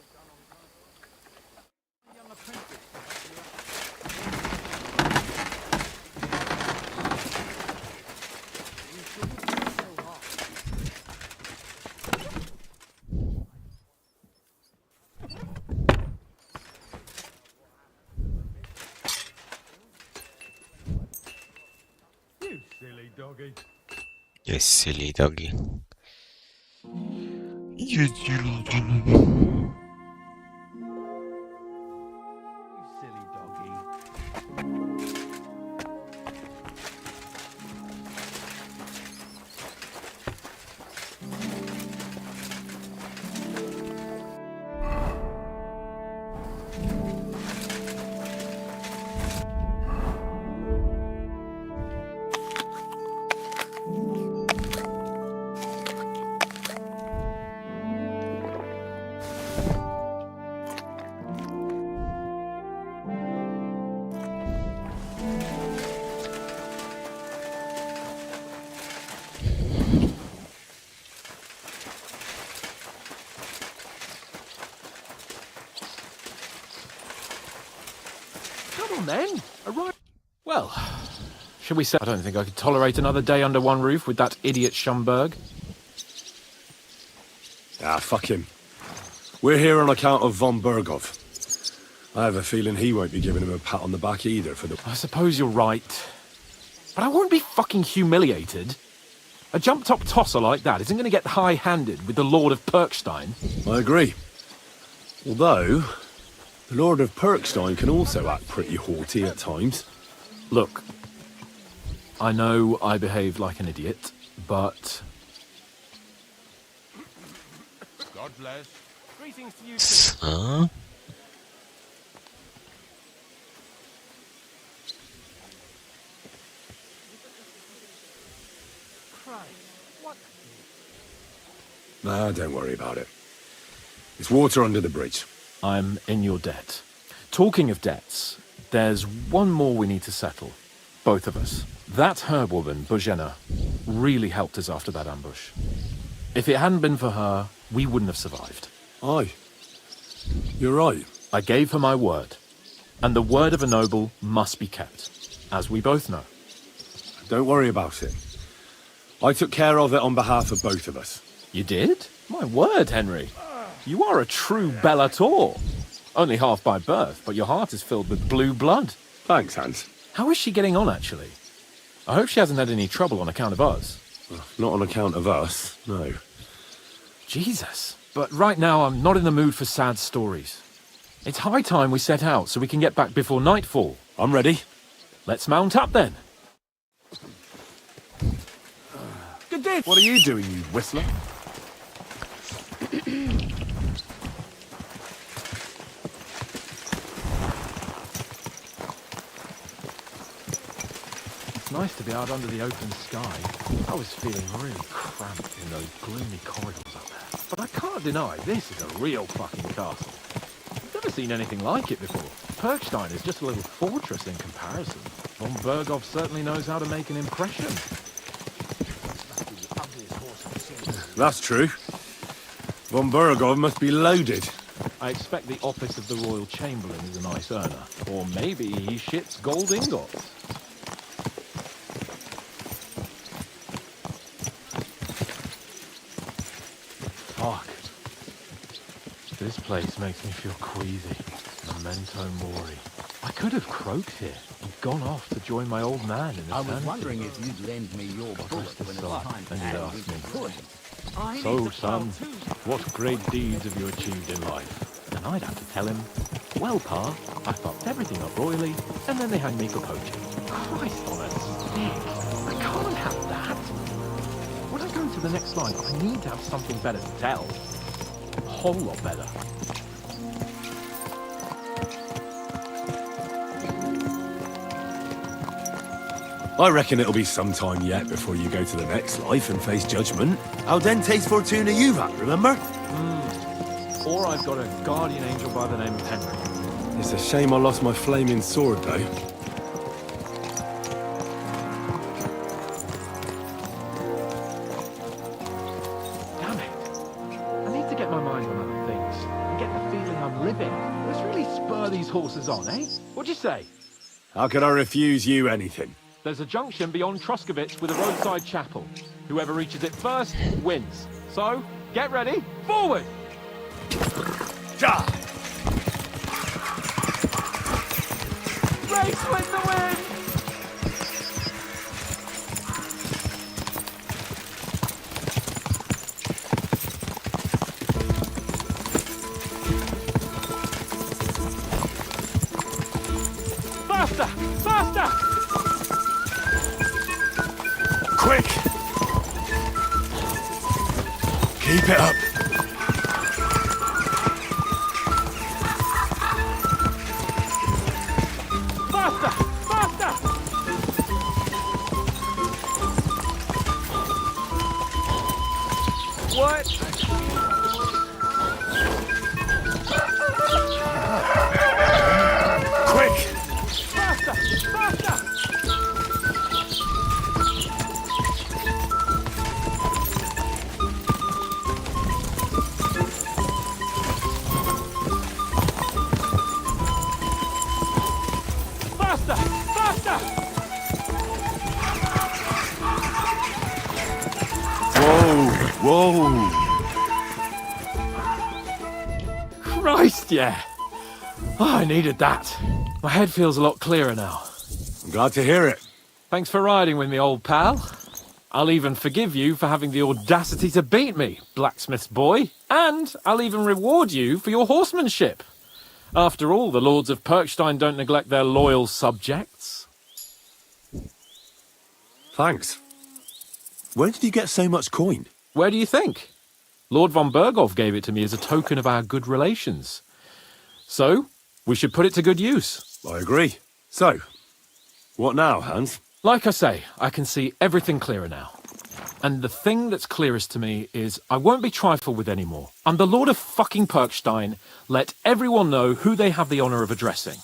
You silly doggy. You silly doggy. You silly doggy. Silly doggy. Come on then, arrive. Well, shall we say I don't think I could tolerate another day under one roof with that idiot Schumberg. Ah, fuck him. We're here on account of von Berghoff. I have a feeling he won't be giving him a pat on the back either for the... I suppose you're right. But I won't be fucking humiliated. A jump-top tosser like that isn't going to get high-handed with the Lord of Perkstein. I agree. Although, the Lord of Perkstein can also act pretty haughty at times. Look, I know I behaved like an idiot, but... God bless. Greetings to you Huh? Nah, don't worry about it. It's water under the bridge. I'm in your debt. Talking of debts, there's one more we need to settle. Both of us. That herbwoman, Bozhena, really helped us after that ambush. If it hadn't been for her, we wouldn't have survived. Aye. You're right. I gave her my word. And the word of a noble must be kept, as we both know. Don't worry about it. I took care of it on behalf of both of us. You did? My word, Henry. You are a true Bellator. Only half by birth, but your heart is filled with blue blood. Thanks, Hans. How is she getting on, actually? I hope she hasn't had any trouble on account of us. Not on account of us, no. Jesus. But right now, I'm not in the mood for sad stories. It's high time we set out so we can get back before nightfall. I'm ready. Let's mount up, then. Good day. What are you doing, you whistler? It's nice to to be out under the open sky. I was feeling really cramped in those gloomy corridors up there. But I can't deny, this is a real fucking castle. I've never seen anything like it before. Perkstein is just a little fortress in comparison. Von Berghoff certainly knows how to make an impression. That's true. Von Berghoff must be loaded. I expect the office of the Royal Chamberlain is a nice earner. Or maybe he ships gold ingots. Fuck. This place makes me feel queasy. Memento mori. I could have croaked here and gone off to join my old man in the I was sanity. wondering if you'd lend me your book when the time And you'd and ask me, could. so, son, what great deeds have you achieved in life? And I'd have to tell him, well, Pa, I fucked everything up royally, and then they hanged me for poaching. Christ on a stick. I can't have that. When I go to the next line, I need to have something better to tell. A whole lot better. I reckon it'll be some time yet before you go to the next life and face judgment. Audentes Fortuna Iuvat, remember? Or I've got a guardian angel by the name of Henry. It's a shame I lost my flaming sword, though. Damn it. I need to get my mind on other things and get the feeling I'm living. Let's really spur these horses on, eh? What'd you say? How could I refuse you anything? There's a junction beyond Troskovitz with a roadside chapel. Whoever reaches it first wins. So, get ready, forward! Ja! Race with the wind! Faster! Faster! Quick! Keep it up. Faster! Faster! What? Quick! Faster! Faster! Faster! Faster! Whoa! Whoa! Christ, yeah! Oh, I needed that. My head feels a lot clearer now. I'm glad to hear it. Thanks for riding with me, old pal. I'll even forgive you for having the audacity to beat me, blacksmith's boy. And I'll even reward you for your horsemanship. After all, the lords of Perkstein don't neglect their loyal subjects. Thanks. Where did you get so much coin? Where do you think? Lord von Berghoff gave it to me as a token of our good relations. So, we should put it to good use. I agree. So, what now, Hans? Like I say, I can see everything clearer now. And the thing that's clearest to me is I won't be trifled with anymore. I'm the Lord of fucking Perkstein. Let everyone know who they have the honour of addressing.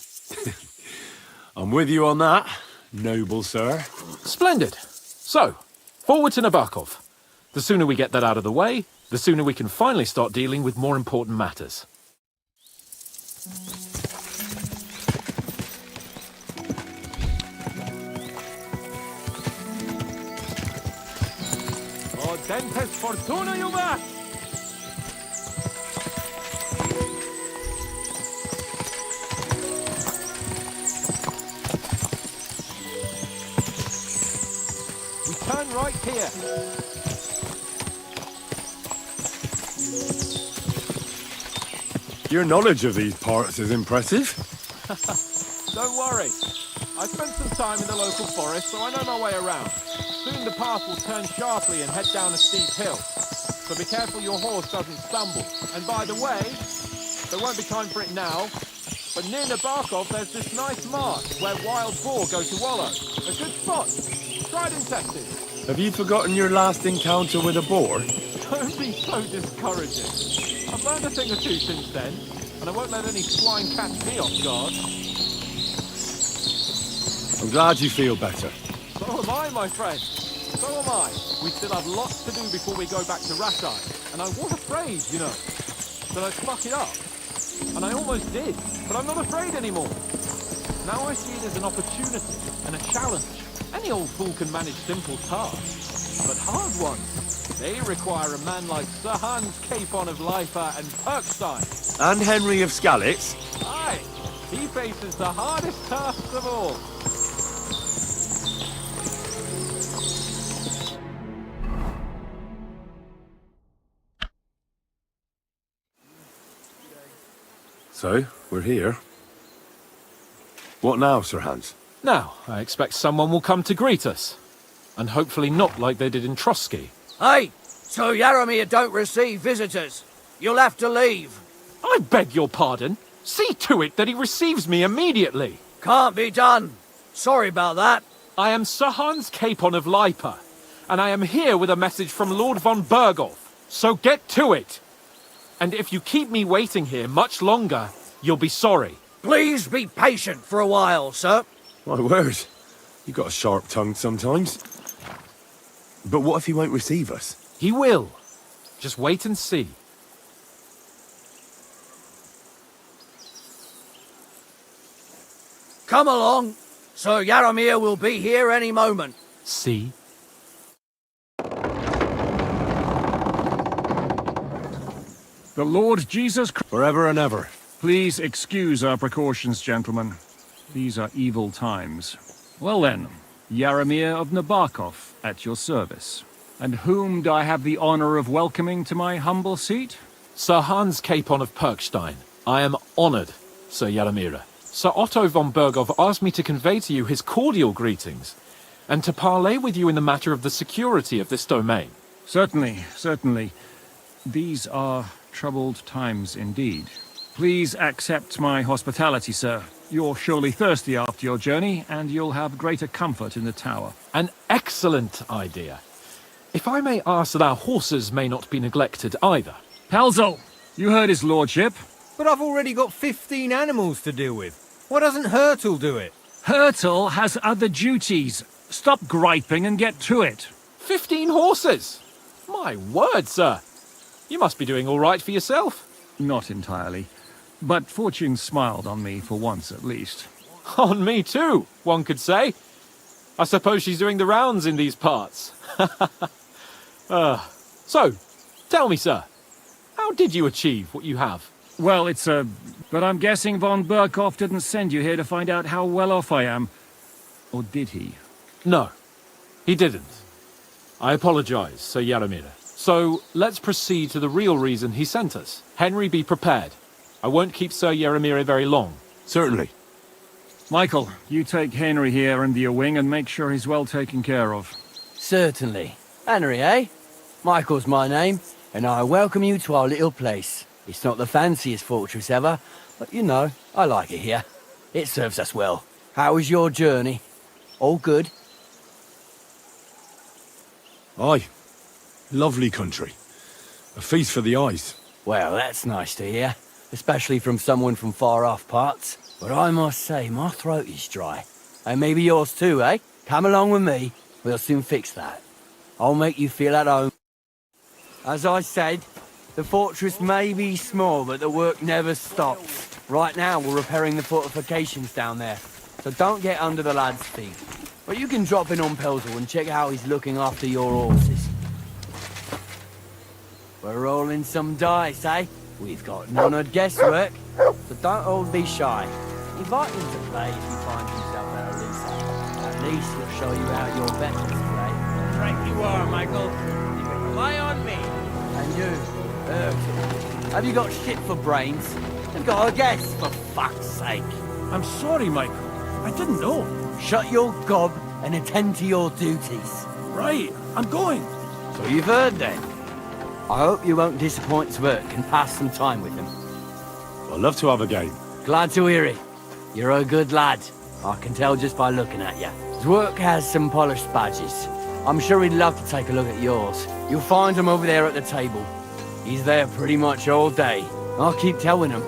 I'm with you on that, noble sir. Splendid. So, forward to Nabokov. The sooner we get that out of the way, the sooner we can finally start dealing with more important matters. Audentes Fortuna, Iuvat! We turn right here. Your knowledge of these parts is impressive. Don't worry. I spent some time in the local forest, so I know my way around. Soon the path will turn sharply and head down a steep hill. So be careful your horse doesn't stumble. And by the way, there won't be time for it now, but near Nabokov there's this nice marsh where wild boar go to wallow. A good spot. Tried and tested. Have you forgotten your last encounter with a boar? Don't be so discouraging. I've learned a thing or two since then, and I won't let any swine catch me off guard. I'm glad you feel better. So am I, my friend. So am I. We still have lots to do before we go back to Rashai, and I was afraid, you know, that I'd fuck it up. And I almost did, but I'm not afraid anymore. Now I see it as an opportunity and a challenge. Any old fool can manage simple tasks, but hard ones, they require a man like Sir Hans Capon of Lipa and Perkstein. And Henry of Skalitz? Aye, he faces the hardest tasks of all. So, we're here. What now, Sir Hans? Now, I expect someone will come to greet us. And hopefully not like they did in Trotsky. Hey, so Yaramir don't receive visitors. You'll have to leave. I beg your pardon. See to it that he receives me immediately. Can't be done. Sorry about that. I am Sir Hans Capon of Lipa, and I am here with a message from Lord von Berghoff. So get to it. And if you keep me waiting here much longer, you'll be sorry. Please be patient for a while, sir. My word. You got a sharp tongue sometimes. But what if he won't receive us? He will. Just wait and see. Come along. Sir Yaramir will be here any moment. See? The Lord Jesus Christ. Forever and ever. Please excuse our precautions, gentlemen. These are evil times. Well then, Yaramir of Nabokov, at your service. And whom do I have the honor of welcoming to my humble seat? Sir Hans Capon of Perkstein. I am honored, Sir Yaramir. Sir Otto von Berghoff asked me to convey to you his cordial greetings, and to parley with you in the matter of the security of this domain. Certainly, certainly. These are troubled times indeed. Please accept my hospitality, sir. You're surely thirsty after your journey, and you'll have greater comfort in the tower. An excellent idea. If I may ask that our horses may not be neglected either. Pelzel, you heard his lordship. But I've already got 15 animals to deal with. Why doesn't Hurtle do it? Hurtle has other duties. Stop griping and get to it. 15 horses? My word, sir. You must be doing all right for yourself. Not entirely. But fortune smiled on me for once at least. On me too, one could say. I suppose she's doing the rounds in these parts. So, tell me, sir, how did you achieve what you have? Well, but I'm guessing von Berghoff didn't send you here to find out how well off I am. Or did he? No, he didn't. I apologize, Sir Yaramir. So, let's proceed to the real reason he sent us. Henry, be prepared. I won't keep Sir Yaramir very long. Certainly. Michael, you take Henry here under your wing and make sure he's well taken care of. Certainly. Henry, eh? Michael's my name, and I welcome you to our little place. It's not the fanciest fortress ever, but you know, I like it here. It serves us well. How was your journey? All good? Aye. Lovely country. A feast for the eyes. Well, that's nice to hear, especially from someone from far-off parts. But I must say, my throat is dry. And maybe yours too, eh? Come along with me. We'll soon fix that. I'll make you feel at home. As I said, the fortress may be small, but the work never stops. Right now, we're repairing the fortifications down there, so don't get under the lad's feet. But you can drop in on Pelzel and check how he's looking after your horses. We're rolling some dice, eh? We've got none of guesswork, so don't all be shy. Invite him to play if he finds himself at a loose. At least he'll show you how you're better to play. Right you are, Michael. You can rely on me. And you, have you got shit for brains? You've got a guess, for fuck's sake. I'm sorry, Michael. I didn't know. Shut your gob and attend to your duties. Right, I'm going. So you've heard then. I hope you won't disappoint Svirk and pass some time with him. I'd love to have a game. Glad to hear it. You're a good lad. I can tell just by looking at you. Dwerk has some polished badges. I'm sure he'd love to take a look at yours. You'll find him over there at the table. He's there pretty much all day. I'll keep telling him.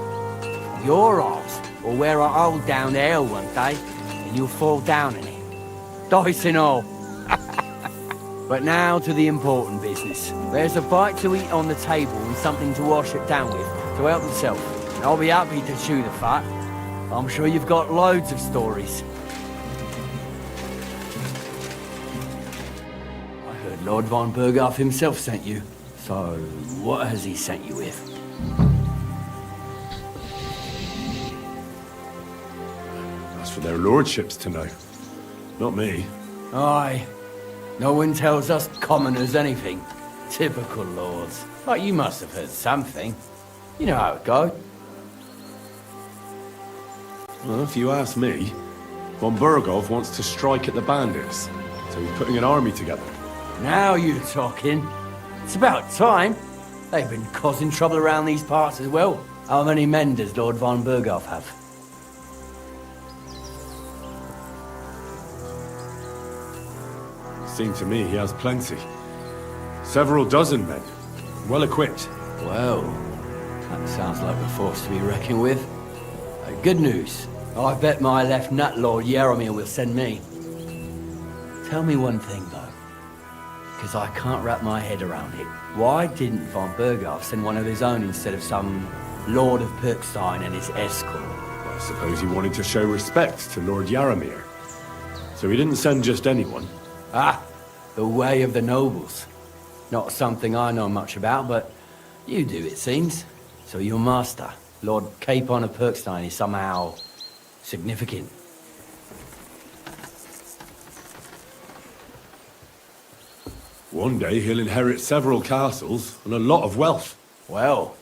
Your arms will wear a hole down there one day, and you'll fall down in it. Dice and all. But now to the important business. There's a bite to eat on the table and something to wash it down with, so help yourself. And I'll be happy to chew the fat. I'm sure you've got loads of stories. I heard Lord von Berghoff himself sent you. So, what has he sent you with? That's for their lordships to know. Not me. Aye. No one tells us commoners anything. Typical lords. But you must have heard something. You know how it goes. Well, if you ask me, von Berghoff wants to strike at the bandits. So he's putting an army together. Now you're talking. It's about time. They've been causing trouble around these parts as well. How many men does Lord von Berghoff have? Seemed to me he has plenty. Several dozen men. Well equipped. Well, that sounds like a force to be reckoned with. Good news. I bet my left nut Lord Yaromir will send me. Tell me one thing, though. Because I can't wrap my head around it. Why didn't von Berghoff send one of his own instead of some Lord of Pirkstein and his escort? I suppose he wanted to show respect to Lord Yaromir. So he didn't send just anyone. Ah, the way of the nobles. Not something I know much about, but you do, it seems. So your master, Lord Capon of Pirkstein, is somehow significant. One day he'll inherit several castles and a lot of wealth. Well,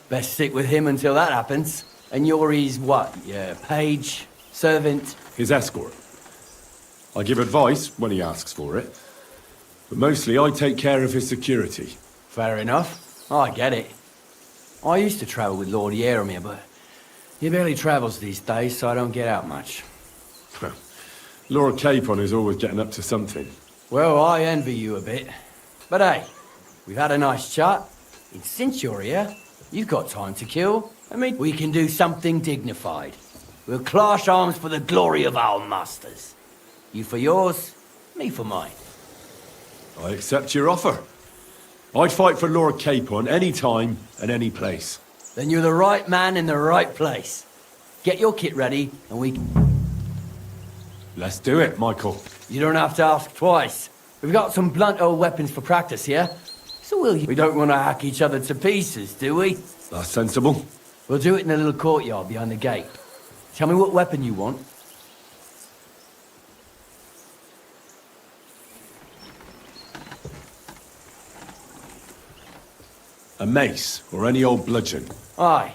best stick with him until that happens. And you're his what? Your page? Servant? His escort. I give advice when he asks for it. But mostly I take care of his security. Fair enough. I get it. I used to travel with Lord Yaromir, but he barely travels these days, so I don't get out much. Lord Capon is always getting up to something. Well, I envy you a bit. But hey, we've had a nice chat. And since you're here, you've got time to kill. I mean, we can do something dignified. We'll clash arms for the glory of our masters. You for yours, me for mine. I accept your offer. I'd fight for Lord Capon any time and any place. Then you're the right man in the right place. Get your kit ready, and we... Let's do it, Michael. You don't have to ask twice. We've got some blunt old weapons for practice here. So will you? We don't want to hack each other to pieces, do we? That's sensible. We'll do it in the little courtyard behind the gate. Tell me what weapon you want. A mace, or any old bludgeon. Aye.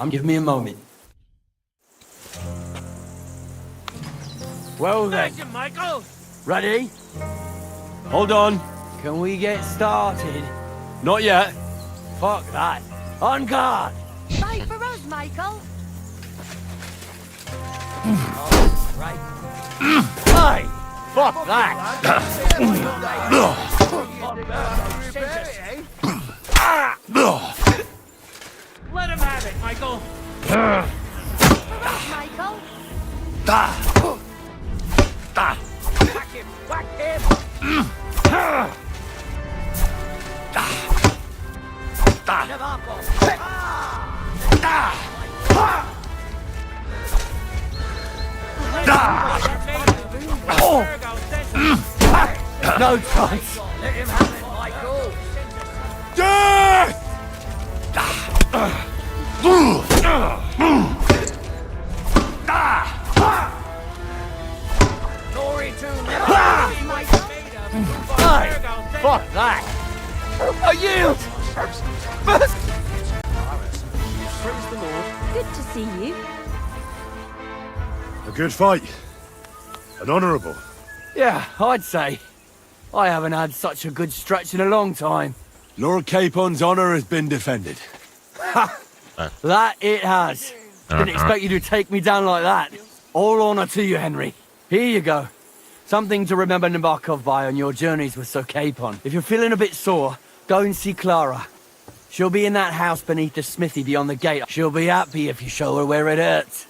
Give me a moment. Well then. Thank you, Michael. Ready? Hold on. Can we get started? Not yet. Fuck that. On guard! Fight for us, Michael! Right. Aye! Fuck that! Let him have it, Michael. Michael? Whack him! Whack him! No choice! Let him have it, Michael. Glory to Fuck that! A yield! Praise the Lord. Good to see you. A good fight. An honourable. Yeah, I'd say. I haven't had such a good stretch in a long time. Lord Capon's honour has been defended. That it has. Didn't expect you to take me down like that. All honour to you, Henry. Here you go. Something to remember Nabokov by on your journeys with Sir Capon. If you're feeling a bit sore, go and see Clara. She'll be in that house beneath the smithy beyond the gate. She'll be happy if you show her where it hurts.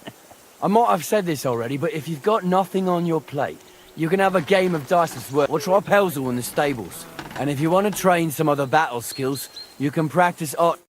I might have said this already, but if you've got nothing on your plate, you can have a game of dice as well, or try Pelzel in the stables. And if you want to train some other battle skills, you can practice art.